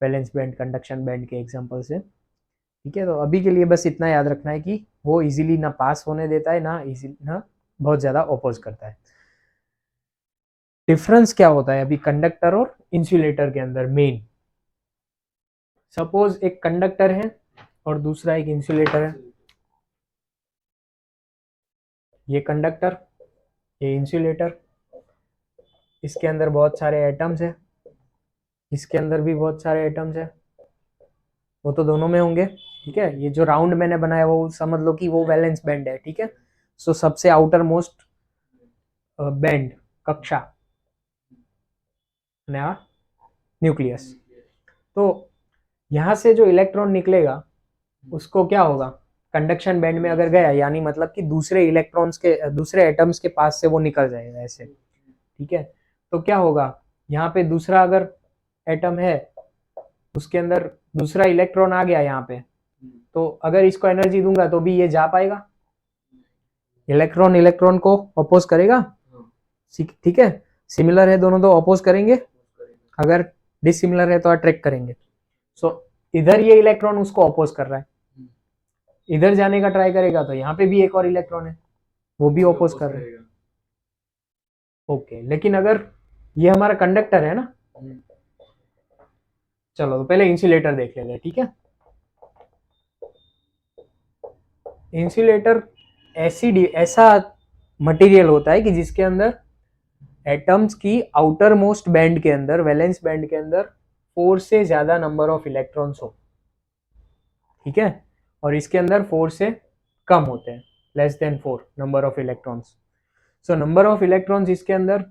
वैलेंस बैंड, कंडक्शन बैंड के एग्जांपल से, ठीक है। तो अभी के लिए बस इतना याद रखना है कि वो इजीली ना पास होने देता है, ना इजीली ना बहुत ज़्यादा अपोज करता है। डिफरेंस क्या होता है अभी कंडक्टर और इंसुलेटर के अंदर मेन? सपोज एक कंडक्टर है और दूसरा एक इंसुलेटर है, ये कंडक्टर, ये इंसुलेटर, इसके अंदर बहुत सारे एटम्स है, इसके अंदर भी बहुत सारे एटम्स है, वो तो दोनों में होंगे, ठीक है। ये जो राउंड मैंने बनाया वो समझ लो कि वो वैलेंस बैंड है, ठीक है। सो सबसे आउटर मोस्ट बैंड, कक्षा, नया न्यूक्लियस। तो यहाँ से जो इलेक्ट्रॉन निकलेगा उसको क्या होगा? कंडक्शन बैंड में अगर गया, यानी मतलब कि दूसरे इलेक्ट्रॉन्स के, दूसरे एटम्स के पास से वो निकल जाएगा ऐसे, ठीक है। तो क्या होगा, यहाँ पे दूसरा अगर एटम है, उसके अंदर दूसरा इलेक्ट्रॉन आ गया यहाँ पे, तो अगर इसको एनर्जी दूंगा तो भी ये जा पाएगा? इलेक्ट्रॉन इलेक्ट्रॉन को अपोज करेगा, ठीक है। सिमिलर है दोनों तो अपोज करेंगे, अगर डिसिमिलर है तो अट्रैक्ट करेंगे। सो इधर ये इलेक्ट्रॉन उसको अपोज कर रहा है, इधर जाने का ट्राई करेगा तो यहाँ पे भी एक और इलेक्ट्रॉन है, वो भी ओपोज कर रहे हैं। ओके, लेकिन अगर ये हमारा कंडक्टर है ना, चलो तो पहले इंसुलेटर देख लेते हैं, ठीक है। इंसुलेटर ऐसा मटेरियल होता है कि जिसके अंदर एटम्स की आउटर मोस्ट बैंड के अंदर, वैलेंस बैंड के अंदर 4 से ज्यादा नंबर ऑफ इलेक्ट्रॉन्स हो, ठीक है, और इसके अंदर 4 से कम होते हैं, less than 4 number of electrons. So number of electrons इसके अंदर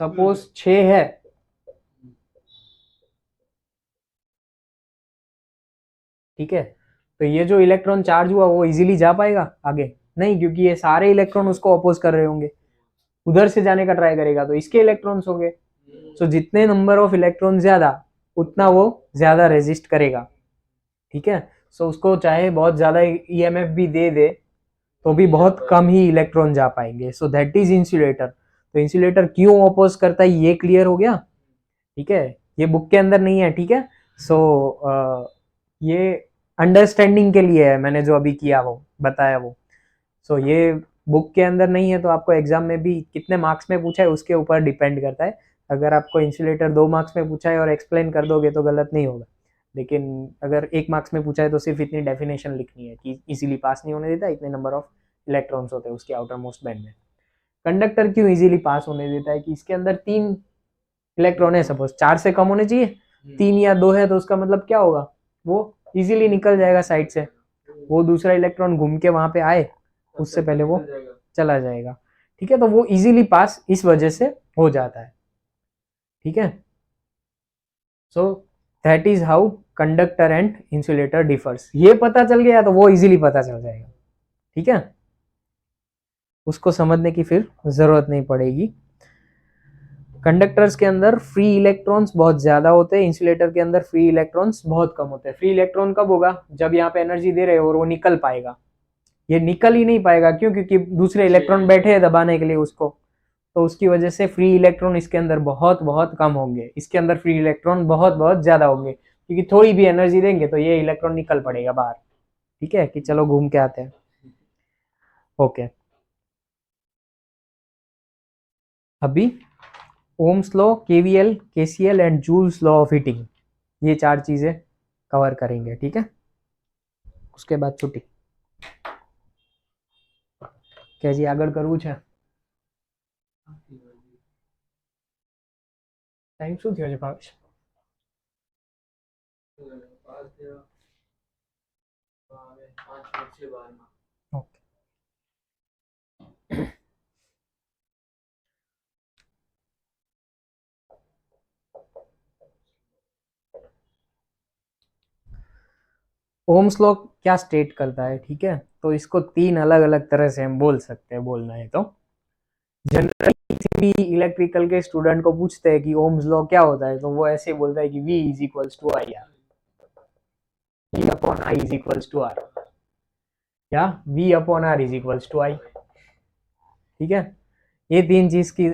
सपोज 6 है, ठीक है, तो ये जो इलेक्ट्रॉन चार्ज हुआ वो इजीली जा पाएगा आगे? नहीं, क्योंकि ये सारे इलेक्ट्रॉन उसको अपोज कर रहे होंगे, उधर से जाने का ट्राई करेगा तो इसके इलेक्ट्रॉन्स होंगे। सो जितने नंबर ऑफ इलेक्ट्रॉन ज्यादा, उतना वो ज्यादा रेजिस्ट करेगा, ठीक है। सो उसको चाहे बहुत ज्यादा ईएमएफ भी दे दे तो भी बहुत कम ही इलेक्ट्रॉन जा पाएंगे। सो दैट इज इंसुलेटर। तो इंसुलेटर क्यों अपोज करता है ये क्लियर हो गया, ठीक है। ये बुक के अंदर नहीं है, ठीक है। सो ये अंडरस्टैंडिंग के लिए है, मैंने जो अभी किया वो बताया वो। सो ये बुक के अंदर नहीं है, तो आपको एग्जाम में भी कितने मार्क्स में पूछा है उसके ऊपर डिपेंड करता है। अगर आपको इंसुलेटर 2 मार्क्स में पूछा है और एक्सप्लेन कर दोगे तो गलत नहीं होगा, लेकिन अगर 1 मार्क्स में पूछा है तो सिर्फ इतनी डेफिनेशन लिखनी है कि इजीली पास नहीं होने देता, इतने नंबर ऑफ इलेक्ट्रॉन्स होते हैं उसके आउटर मोस्ट बैंड में। कंडक्टर क्यों इजीली पास होने देता है कि इसके अंदर 3 इलेक्ट्रॉन है, सपोज 4 से कम होने चाहिए, 3 या 2 है, तो उसका मतलब क्या होगा, वो इजीली निकल जाएगा साइड से, वो दूसरा इलेक्ट्रॉन घूम के वहां पे आए उससे पहले वो चला जाएगा, ठीक है। तो वो इजीली पास इस वजह से हो जाता है, ठीक है। So that is how conductor and insulator differs. ये पता चल गया तो वो इजीली पता चल जाएगा, ठीक है, उसको समझने की फिर जरूरत नहीं पड़ेगी। कंडक्टर्स के अंदर फ्री इलेक्ट्रॉन्स बहुत ज्यादा होते हैं, इंसुलेटर के अंदर फ्री इलेक्ट्रॉन्स बहुत कम होते हैं। फ्री इलेक्ट्रॉन कब होगा, जब यहाँ पे एनर्जी दे रहे हो और वो निकल पाएगा। ये निकल ही नहीं पाएगा, क्यों, क्योंकि दूसरे इलेक्ट्रॉन बैठे हैं दबाने के लिए उसको, तो उसकी वजह से फ्री इलेक्ट्रॉन इसके अंदर बहुत बहुत कम होंगे, इसके अंदर फ्री इलेक्ट्रॉन बहुत बहुत ज्यादा होंगे, क्योंकि थोड़ी भी एनर्जी देंगे तो ये इलेक्ट्रॉन निकल पड़ेगा बाहर, ठीक है, कि चलो घूम के आते हैं। ओके, अभी Ohm's law, KVL, KCL and joules law of heating, ये 4 चीजें कवर करेंगे, ठीक है। उसके बाद छुट्टी। क्या जी આગળ કરવું છે? ટાઈમ શું થયો છે ભાવેશ? 5:12 ઓકે, ओम्स लॉ क्या स्टेट करता है, ठीक है, तो इसको 3 अलग अलग तरह से हम बोल सकते हैं, बोलना है तो। जनरली किसी भी इलेक्ट्रिकल के स्टूडेंट को पूछते हैं कि ओम्स लॉ क्या होता है, तो वो ऐसे बोलता है कि V is equals to I R, V upon I is equals to R, या V upon R is equals to I, ठीक है। ये 3 चीज की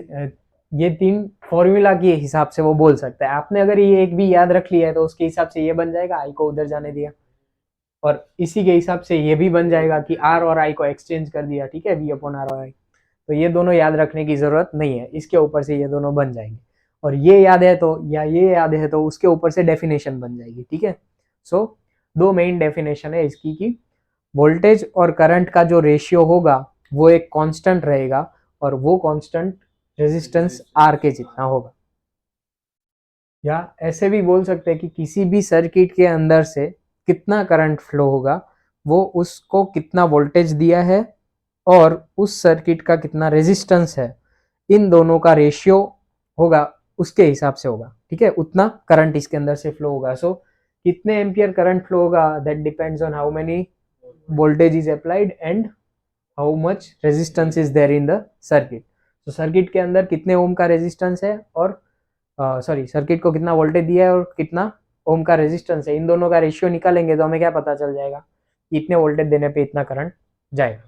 ये 3 फॉर्मूला के हिसाब से वो बोल सकता है। आपने अगर ये एक भी याद रख लिया है तो उसके हिसाब से ये बन जाएगा, आई को उधर जाने दिया, और इसी के हिसाब से ये भी बन जाएगा कि आर और आई को एक्सचेंज कर दिया, ठीक है, V अपॉन आर और आई। तो ये दोनों याद रखने की जरूरत नहीं है, इसके ऊपर से ये दोनों बन जाएंगे, और ये याद है तो, या ये याद है तो उसके ऊपर से डेफिनेशन बन जाएगी, ठीक है। सो 2 मेन डेफिनेशन है इसकी, कि वोल्टेज और करंट का जो रेशियो होगा वो एक कांस्टेंट रहेगा, और वो कांस्टेंट रेजिस्टेंस आर के जितना होगा। या ऐसे भी बोल सकते हैं कि किसी भी सर्किट के अंदर से कितना करंट फ्लो होगा, वो उसको कितना वोल्टेज दिया है और उस सर्किट का कितना रेजिस्टेंस है, इन दोनों का रेशियो होगा, उसके हिसाब से होगा, ठीक है, उतना करंट इसके अंदर से फ्लो होगा। सो कितने एम्पियर करंट फ्लो होगा, that depends on how many voltage is applied and how much resistance is there in the circuit। तो सर्किट के अंदर कितने ओम का रेजिस्टेंस है, और सॉरी सर्किट को कितना वोल्टेज दिया है और कितना ओम का रेजिस्टेंस है, इन दोनों का रेशियो निकालेंगे तो हमें क्या पता चल जाएगा कि इतने वोल्टेज देने पे इतना करंट जाएगा,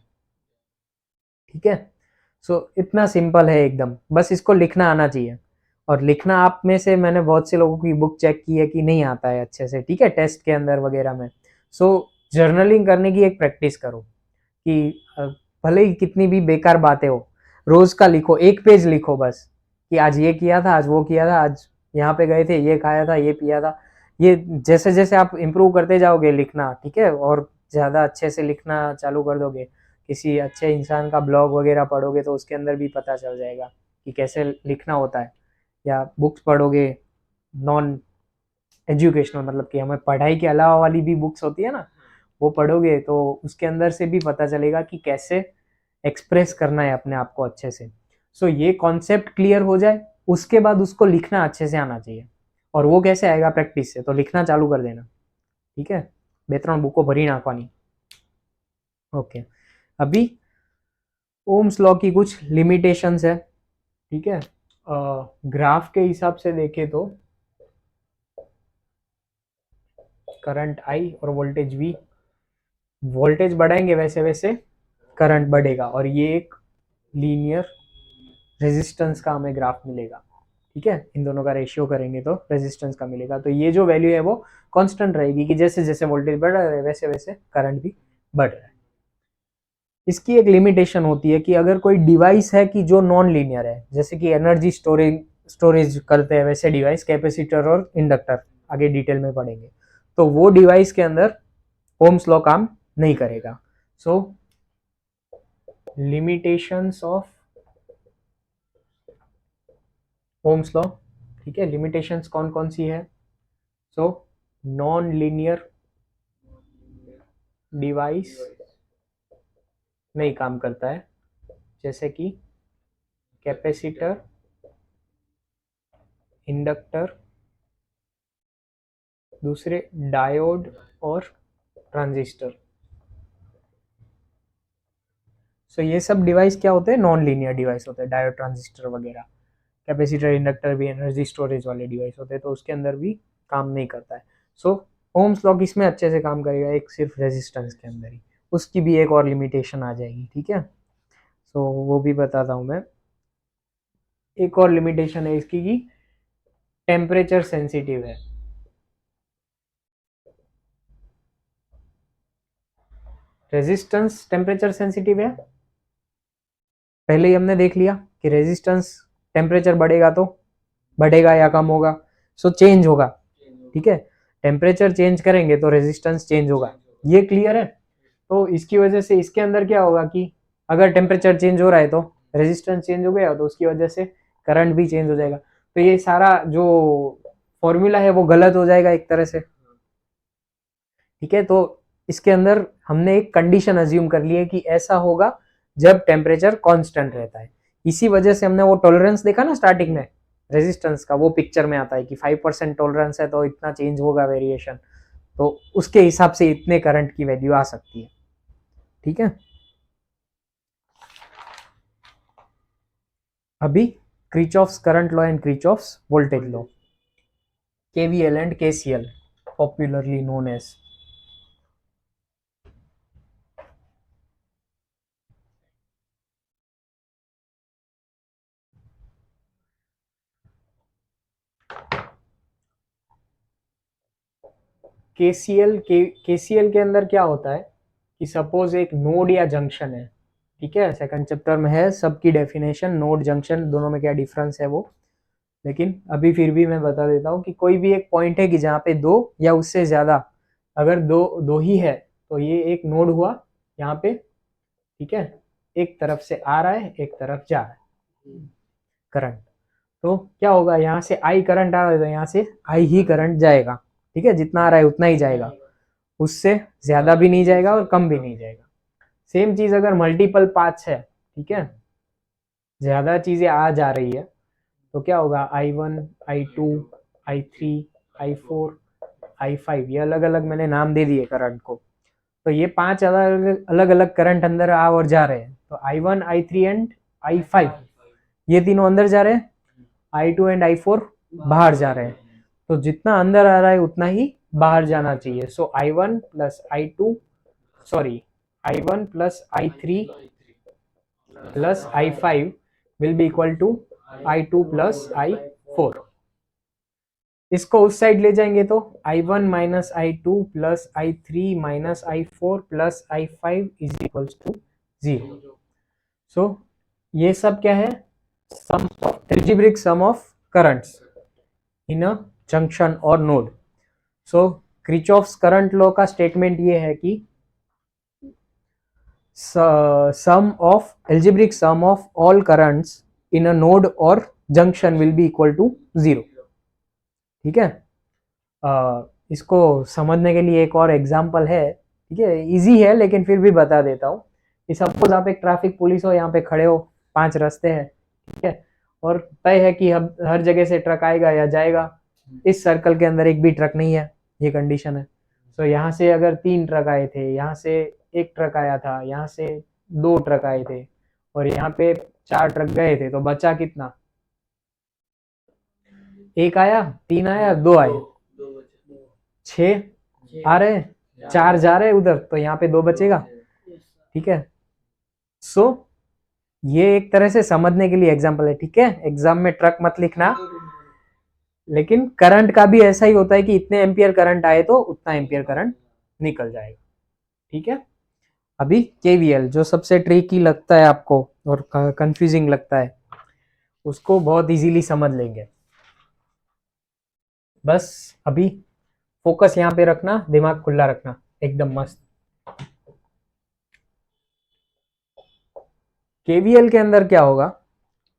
ठीक है। सो इतना सिंपल है एकदम, बस इसको लिखना आना चाहिए। और लिखना आप में से मैंने बहुत से लोगों की बुक चेक की है कि नहीं आता है अच्छे से, ठीक है, टेस्ट के अंदर वगैरह में। सो जर्नलिंग करने की एक प्रैक्टिस करो कि भले ही कितनी भी बेकार बातें हो, रोज का लिखो, 1 पेज लिखो बस कि आज ये किया था, आज वो किया था, आज यहाँ पे गए थे, ये खाया था, ये पिया था। ये जैसे जैसे आप इम्प्रूव करते जाओगे लिखना, ठीक है, और ज़्यादा अच्छे से लिखना चालू कर दोगे, किसी अच्छे इंसान का ब्लॉग वगैरह पढ़ोगे तो उसके अंदर भी पता चल जाएगा कि कैसे लिखना होता है, या बुक्स पढ़ोगे नॉन एजुकेशनल, मतलब कि हमें पढ़ाई के अलावा वाली भी बुक्स होती है ना, वो पढ़ोगे तो उसके अंदर से भी पता चलेगा कि कैसे एक्सप्रेस करना है अपने आप को अच्छे से। सो ये कॉन्सेप्ट क्लियर हो जाए, उसके बाद उसको लिखना अच्छे से आना चाहिए। और वो कैसे आएगा? प्रैक्टिस से। तो लिखना चालू कर देना, ठीक है, 2-3 बुको भरी नाखवानी। ओके, अभी ओम्स लॉ की कुछ लिमिटेशंस है, ठीक है। ग्राफ के हिसाब से देखें तो करंट आई और वोल्टेज वी, वोल्टेज बढ़ाएंगे वैसे वैसे करंट बढ़ेगा, और ये एक लीनियर रेजिस्टेंस का हमें ग्राफ मिलेगा, ठीक है। इन दोनों का रेशियो करेंगे तो रेजिस्टेंस का मिलेगा। तो ये जो वैल्यू है वो कांस्टेंट रहेगी कि जैसे जैसे वोल्टेज बढ़ रहा है वैसे वैसे करंट भी बढ़ रहा है। इसकी एक लिमिटेशन होती है कि अगर कोई डिवाइस है कि जो नॉन लीनियर है, जैसे कि एनर्जी स्टोरेज करते हैं वैसे डिवाइस, कैपेसिटर और इंडक्टर, आगे डिटेल में पढ़ेंगे, तो वो डिवाइस के अंदर ओम्स लॉ काम नहीं करेगा। सो लिमिटेशंस ऑफ ओम्स लॉ, ठीक है। लिमिटेशंस कौन कौन सी है? सो नॉन लीनियर डिवाइस नहीं काम करता है, जैसे कि कैपेसिटर, इंडक्टर, दूसरे डायोड और ट्रांजिस्टर। सो ये सब डिवाइस क्या होते हैं? नॉन लीनियर डिवाइस होते हैं, डायोड, ट्रांजिस्टर वगैरह। कैपेसिटर, इंडक्टर भी एनर्जी स्टोरेज वाले डिवाइस होते हैं, तो उसके अंदर भी काम नहीं करता है। सो ओम्स लॉ किसमें अच्छे से काम करेगा? एक सिर्फ रेजिस्टेंस के अंदर ही। उसकी भी एक और लिमिटेशन आ जाएगी, ठीक है। सो वो भी बताता हूँ मैं। एक और लिमिटेशन है इसकी कि टेम्परेचर सेंसिटिव है। रेजिस्टेंस टेम्परेचर सेंसिटिव है, पहले ही हमने देख लिया कि रेजिस्टेंस टेम्परेचर बढ़ेगा तो बढ़ेगा या कम होगा, सो चेंज होगा, ठीक है। टेम्परेचर चेंज करेंगे तो रेजिस्टेंस चेंज होगा, ये क्लियर है। तो इसकी वजह से इसके अंदर क्या होगा कि अगर टेम्परेचर चेंज हो रहा है तो रेजिस्टेंस चेंज हो गया, तो उसकी वजह से करंट भी चेंज हो जाएगा। तो ये सारा जो फॉर्मूला है वो गलत हो जाएगा एक तरह से, ठीक है। तो इसके अंदर हमने एक कंडीशन अज्यूम कर ली है कि ऐसा होगा जब टेम्परेचर कांस्टेंट रहता है। इसी वजह से हमने वो टॉलरेंस देखा ना स्टार्टिंग में रेजिस्टेंस का, वो पिक्चर में आता है कि 5% टॉलरेंस है तो इतना चेंज होगा वेरिएशन, तो उसके हिसाब से इतने करंट की वैल्यू आ सकती है, ठीक है। अभी Kirchhoff's current law and Kirchhoff's voltage law, KVL and KCL, popularly known as. KCL के अंदर क्या होता है कि सपोज एक नोड या जंक्शन है, ठीक है, सेकंड चैप्टर में है सबकी डेफिनेशन, नोड जंक्शन दोनों में क्या डिफरेंस है वो, लेकिन अभी फिर भी मैं बता देता हूँ कि कोई भी एक पॉइंट है कि जहाँ पे दो या उससे ज्यादा, अगर दो दो ही है तो ये एक नोड हुआ यहाँ पे, ठीक है। एक तरफ से आ रहा है, एक तरफ जा रहा है करंट, तो क्या होगा, यहाँ से आई करंट आ रहा है तो यहाँ से आई ही करंट जाएगा, ठीक है, जितना आ रहा है उतना ही जाएगा, उससे ज्यादा भी नहीं जाएगा और कम भी नहीं जाएगा। सेम चीज अगर मल्टीपल पाथ्स है, ठीक है, ज्यादा चीजें आ जा रही है, तो क्या होगा, I1, I2, I3, I4, I5, ये अलग अलग मैंने नाम दे दिए करंट को। तो ये 5 अलग अलग करंट अंदर आ और जा रहे हैं, तो I1, I3 एंड I5 ये तीनों अंदर जा रहे हैं, I2 एंड I4 बाहर जा रहे हैं। तो जितना अंदर आ रहा है उतना ही बाहर जाना चाहिए। सो I1 plus I2, sorry, I1 plus I3 plus I5 will be equal to I2 plus I4. इसको उस साइड ले जाएंगे तो I1 minus I2 plus I3 minus I4 plus I5 is equals to 0। So ये सब क्या है, sum of algebraic sum of currents in a junction और node. So Kirchhoff's current law का स्टेटमेंट ये है कि sum of algebraic sum of all currents in a node or junction will be equal to 0। ठीक है, इसको समझने के लिए एक और एग्जांपल है, ठीक है, इजी है लेकिन फिर भी बता देता हूँ कि सपोज आप एक ट्रैफिक पुलिस हो, यहाँ पे खड़े हो, 5 रास्ते हैं, ठीक है, और तय है कि अब हर जगह से ट्रक आएगा या जाएगा, इस सर्कल के अंदर एक भी ट्रक नहीं है, ये कंडीशन है। तो यहाँ से अगर 3 ट्रक आए थे, यहाँ से एक ट्रक आया था, यहाँ से 2 ट्रक आए थे, और यहाँ पे 4 ट्रक गए थे, तो बचा कितना, 1 आया, 3 आया, 2 आए, 6 आ रहे, 4 जा रहे उधर, तो यहाँ पे 2 बचेगा। ठीक है, सो ये एक तरह से समझने के लिए एग्जांपल है, ठीक है, एग्जाम में ट्रक मत लिखना, लेकिन करंट का भी ऐसा ही होता है कि इतने एम्पियर करंट आए तो उतना एम्पियर करंट निकल जाएगा। ठीक है, अभी केवीएल जो सबसे ट्रिकी लगता है आपको और कंफ्यूजिंग लगता है, उसको बहुत इजीली समझ लेंगे। बस अभी फोकस यहाँ पे रखना, दिमाग खुला रखना, एकदम मस्त। केवीएल के अंदर क्या होगा,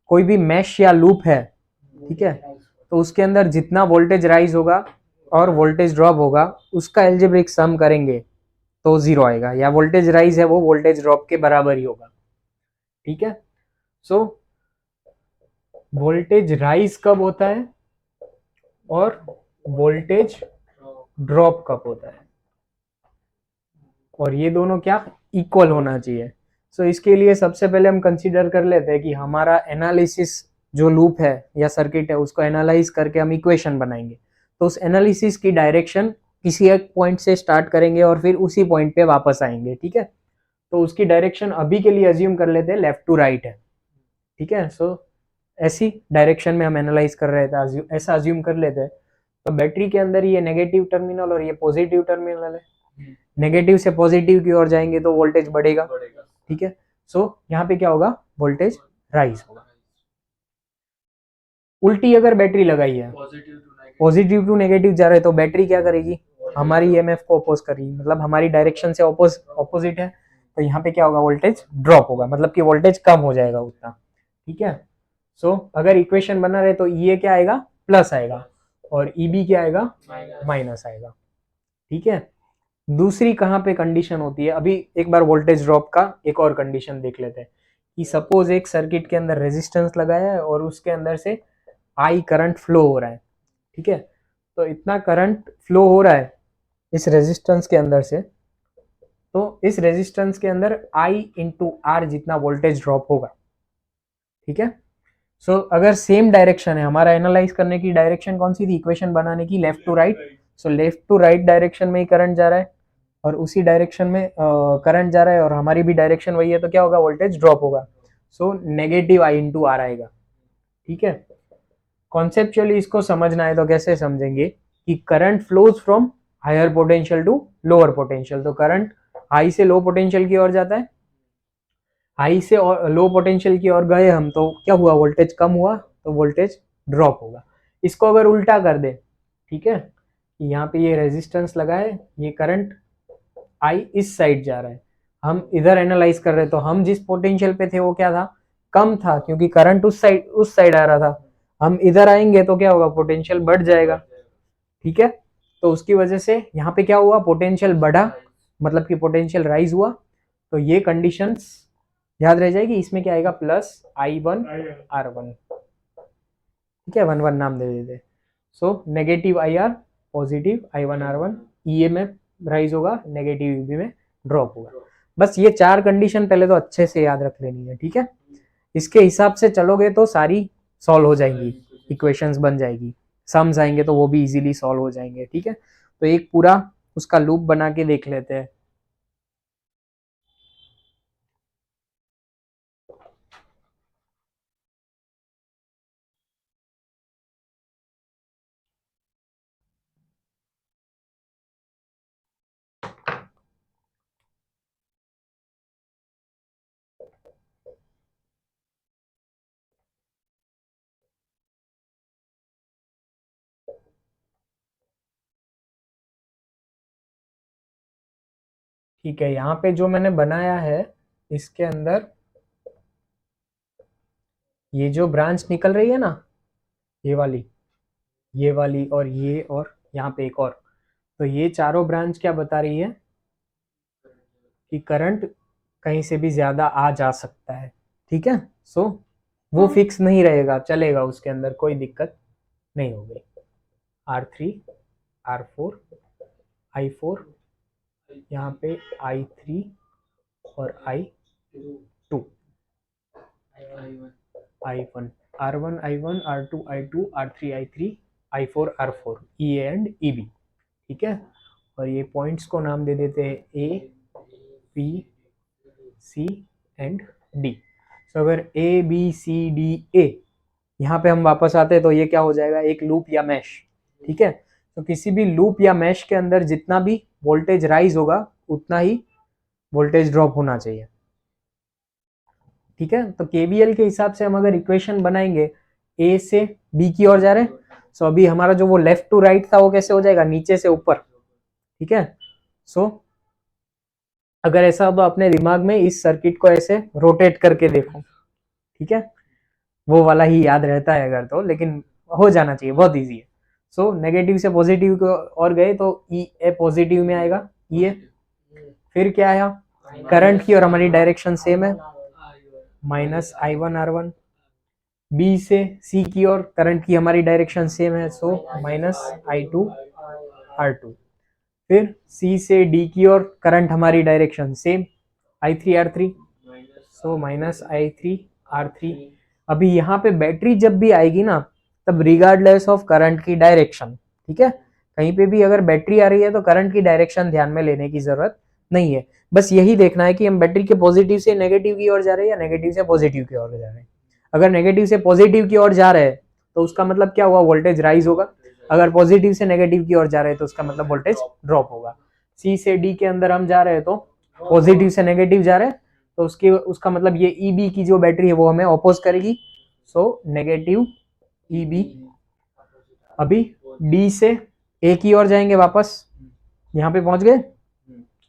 कोई भी मैश या लूप है, ठीक है, तो उसके अंदर जितना वोल्टेज राइज होगा और वोल्टेज ड्रॉप होगा उसका एल्जेब्रिक सम करेंगे तो 0 आएगा, या वोल्टेज राइज है वो वोल्टेज ड्रॉप के बराबर ही होगा। ठीक है, सो वोल्टेज राइज कब होता है और वोल्टेज ड्रॉप कब होता है, और ये दोनों क्या इक्वल होना चाहिए। सो इसके लिए सबसे पहले हम कंसीडर कर लेते हैं कि हमारा एनालिसिस जो लूप है या सर्किट है उसको एनालाइज करके हम इक्वेशन बनाएंगे, तो उस एनालिसिस की डायरेक्शन किसी एक पॉइंट से स्टार्ट करेंगे और फिर उसी पॉइंट पे वापस आएंगे। ठीक है, तो उसकी डायरेक्शन अभी के लिए अज्यूम कर लेते हैं लेफ्ट टू राइट है। ठीक है, सो ऐसी डायरेक्शन में हम एनालाइज कर रहे थे, ऐसा अज्यूम कर लेते हैं। तो बैटरी के अंदर ये नेगेटिव टर्मिनल और ये पॉजिटिव टर्मिनल है, नेगेटिव से पॉजिटिव की ओर जाएंगे तो वोल्टेज बढ़ेगा। ठीक है, सो यहाँ पे क्या होगा, वोल्टेज राइज होगा। उल्टी अगर बैटरी लगाई है, पॉजिटिव टू नेगेटिव जा रहे हैं, तो बैटरी क्या करेगी, हमारी ईएमएफ को अपोज करेगी, मतलब हमारी डायरेक्शन से ऑपोजिट है, तो यहाँ पे क्या होगा, वोल्टेज ड्रॉप होगा, मतलब कि वोल्टेज कम हो जाएगा उतना। ठीक है, सो अगर इक्वेशन बना रहे तो ये क्या आएगा, प्लस आएगा, और ईबी क्या आएगा, माइनस आएगा। ठीक है, दूसरी कहाँ पे कंडीशन होती है, अभी एक बार वोल्टेज ड्रॉप का एक और कंडीशन देख लेते हैं कि सपोज एक सर्किट के अंदर रेजिस्टेंस लगाया है और उसके अंदर से आई करंट फ्लो हो रहा है। ठीक है, तो इतना करंट फ्लो हो रहा है इस रेजिस्टेंस के अंदर से, तो इस रेजिस्टेंस के अंदर आई इंटू आर जितना वोल्टेज ड्रॉप होगा। ठीक है, सो अगर सेम डायरेक्शन है, हमारा एनालाइज करने की डायरेक्शन कौन सी थी इक्वेशन बनाने की, left to right, so left to right direction में ही करंट जा रहा है और उसी डायरेक्शन में करंट जा रहा है और हमारी भी डायरेक्शन वही है, तो क्या होगा, वोल्टेज ड्रॉप होगा। So negative I into R आएगा। ठीक है, कॉन्सेप्चुअली इसको समझना है तो कैसे समझेंगे कि current flows from higher potential to lower potential, तो करंट हाई से लो पोटेंशियल की ओर जाता है, हाई से लो पोटेंशियल की ओर गए हम तो क्या हुआ, वोल्टेज कम हुआ, तो वोल्टेज ड्रॉप होगा। इसको अगर उल्टा कर दे, ठीक है, यहाँ पे ये रेजिस्टेंस लगा है, ये करंट आई इस साइड जा रहा है, हम इधर एनालाइज कर रहे हैं, तो हम जिस पोटेंशियल पे थे वो क्या था, कम था, क्योंकि करंट उस साइड आ रहा था। हम इधर आएंगे तो क्या होगा, पोटेंशियल बढ़ जाएगा। ठीक है, तो उसकी वजह से यहाँ पे क्या हुआ, पोटेंशियल बढ़ा, मतलब कि पोटेंशियल राइज हुआ, तो ये कंडीशंस याद रह जाएगी। इसमें क्या आएगा, प्लस I1 R1। ठीक है, 1 1 नाम दे देते, so negative IR, positive I1 R1, EMF rise होगा, नेगेटिव ईबी में ड्रॉप होगा। बस ये 4 कंडीशन पहले तो अच्छे से याद रख लेनी है। ठीक है, इसके हिसाब से चलोगे तो सारी सॉल्व हो जाएंगी, इक्वेशंस बन जाएगी, सम्स आएंगे तो वो भी इजीली सॉल्व हो जाएंगे। ठीक है, तो एक पूरा उसका लूप बना के देख लेते हैं। ठीक है, यहाँ पे जो मैंने बनाया है इसके अंदर ये जो ब्रांच निकल रही है ना, ये वाली और ये, और यहाँ पे एक और, तो ये चारों ब्रांच क्या बता रही है कि करंट कहीं से भी ज्यादा आ जा सकता है। ठीक है, सो वो फिक्स नहीं रहेगा, चलेगा, उसके अंदर कोई दिक्कत नहीं होगी। R3, R4, I4, यहाँ पे I3 और I2, I1, R1, I1, R2, I2, R3, I3, I4, R4, EA and EB। ठीक है, और ये पॉइंट्स को नाम दे देते हैं A, B, C and D। सो अगर A, B, C, D, A, यहाँ पे हम वापस आते हैं तो ये क्या हो जाएगा, एक लूप या मैश। ठीक है, तो किसी भी लूप या मैश के अंदर जितना भी वोल्टेज राइज होगा उतना ही वोल्टेज ड्रॉप होना चाहिए। ठीक है, तो केवीएल के हिसाब से हम अगर इक्वेशन बनाएंगे, ए से बी की ओर जा रहे हैं, सो अभी हमारा जो वो लेफ्ट टू राइट था वो कैसे हो जाएगा, नीचे से ऊपर। ठीक है, सो अगर ऐसा हो तो अपने दिमाग में इस सर्किट को ऐसे रोटेट करके देखो। ठीक है, वो वाला ही याद रहता है अगर तो, लेकिन हो जाना चाहिए, बहुत इजी है। सो नेगेटिव से पॉजिटिव को और गए तो ई ए पॉजिटिव में आएगा, ये फिर क्या आया, करंट की और हमारी डायरेक्शन सेम है, -I1R1। बी से सी की ओर करंट की हमारी डायरेक्शन सेम है, सो -I2R2। फिर सी से डी की ओर करंट हमारी डायरेक्शन सेम, I3R3, सो -I3R3। अभी यहाँ पे बैटरी जब भी आएगी ना, तब रिगार्डलेस ऑफ करंट की डायरेक्शन, ठीक है, कहीं पे भी अगर बैटरी आ रही है तो करंट की डायरेक्शन ध्यान में लेने की जरूरत नहीं है, बस यही देखना है कि हम बैटरी के पॉजिटिव से नेगेटिव की ओर जा रहे हैं या नेगेटिव से पॉजिटिव की ओर जा रहे हैं। अगर नेगेटिव से पॉजिटिव की ओर जा रहे हैं तो उसका मतलब क्या हुआ, वोल्टेज राइज होगा। अगर पॉजिटिव से नेगेटिव की ओर जा रहे हैं तो उसका मतलब वोल्टेज ड्रॉप होगा। सी से डी के अंदर हम जा रहे हैं तो पॉजिटिव से नेगेटिव जा रहे हैं, तो उसका मतलब ये ईबी की जो बैटरी है वो हमें अपोज करेगी, सो नेगेटिव ईबी। अभी डी से ए की ओर जाएंगे, वापस यहाँ पे पहुंच गए,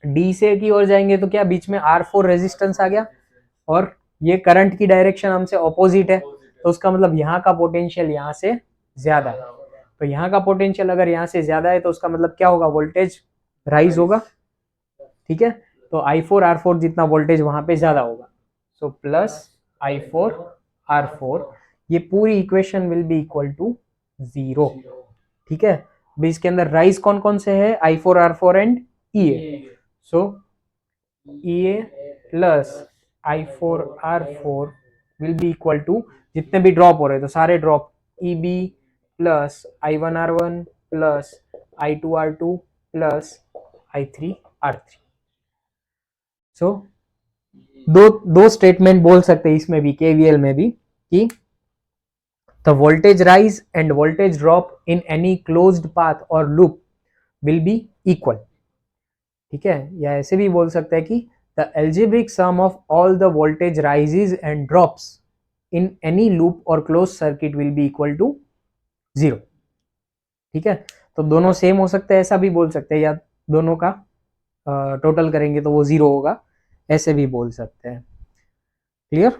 डी से ए की ओर जाएंगे तो क्या, बीच में R4 रेजिस्टेंस आ गया और ये करंट की डायरेक्शन हमसे ऑपोजिट है, तो उसका मतलब यहाँ का पोटेंशियल यहाँ से ज्यादा है। तो यहाँ का पोटेंशियल अगर यहाँ से ज्यादा है तो उसका मतलब क्या होगा, वोल्टेज राइज होगा। ठीक है, तो I4R4 जितना वोल्टेज वहां पे ज्यादा होगा, सो +I4R4, ये पूरी equation will be equal to 0। ठीक है, अभी इसके अंदर राइज कौन कौन से है, I4R4 and EA, so EA plus I4R4 will be equal to, जितने भी ड्रॉप हो रहे हैं तो सारे drop, EB plus I1R1 plus I2R2 plus I3R3। So दो स्टेटमेंट बोल सकते हैं इसमें भी, केवीएल में भी, कि the voltage rise and voltage drop in any closed path और लूप विल बी इक्वल। ठीक है, या ऐसे भी बोल सकते हैं कि the algebraic sum of all the voltage rises and drops in any loop और close circuit will be equal to 0। ठीक है, तो दोनों सेम हो सकते हैं, ऐसा भी बोल सकते हैं, या दोनों का टोटल करेंगे तो वो 0 होगा, ऐसे भी बोल सकते हैं। क्लियर?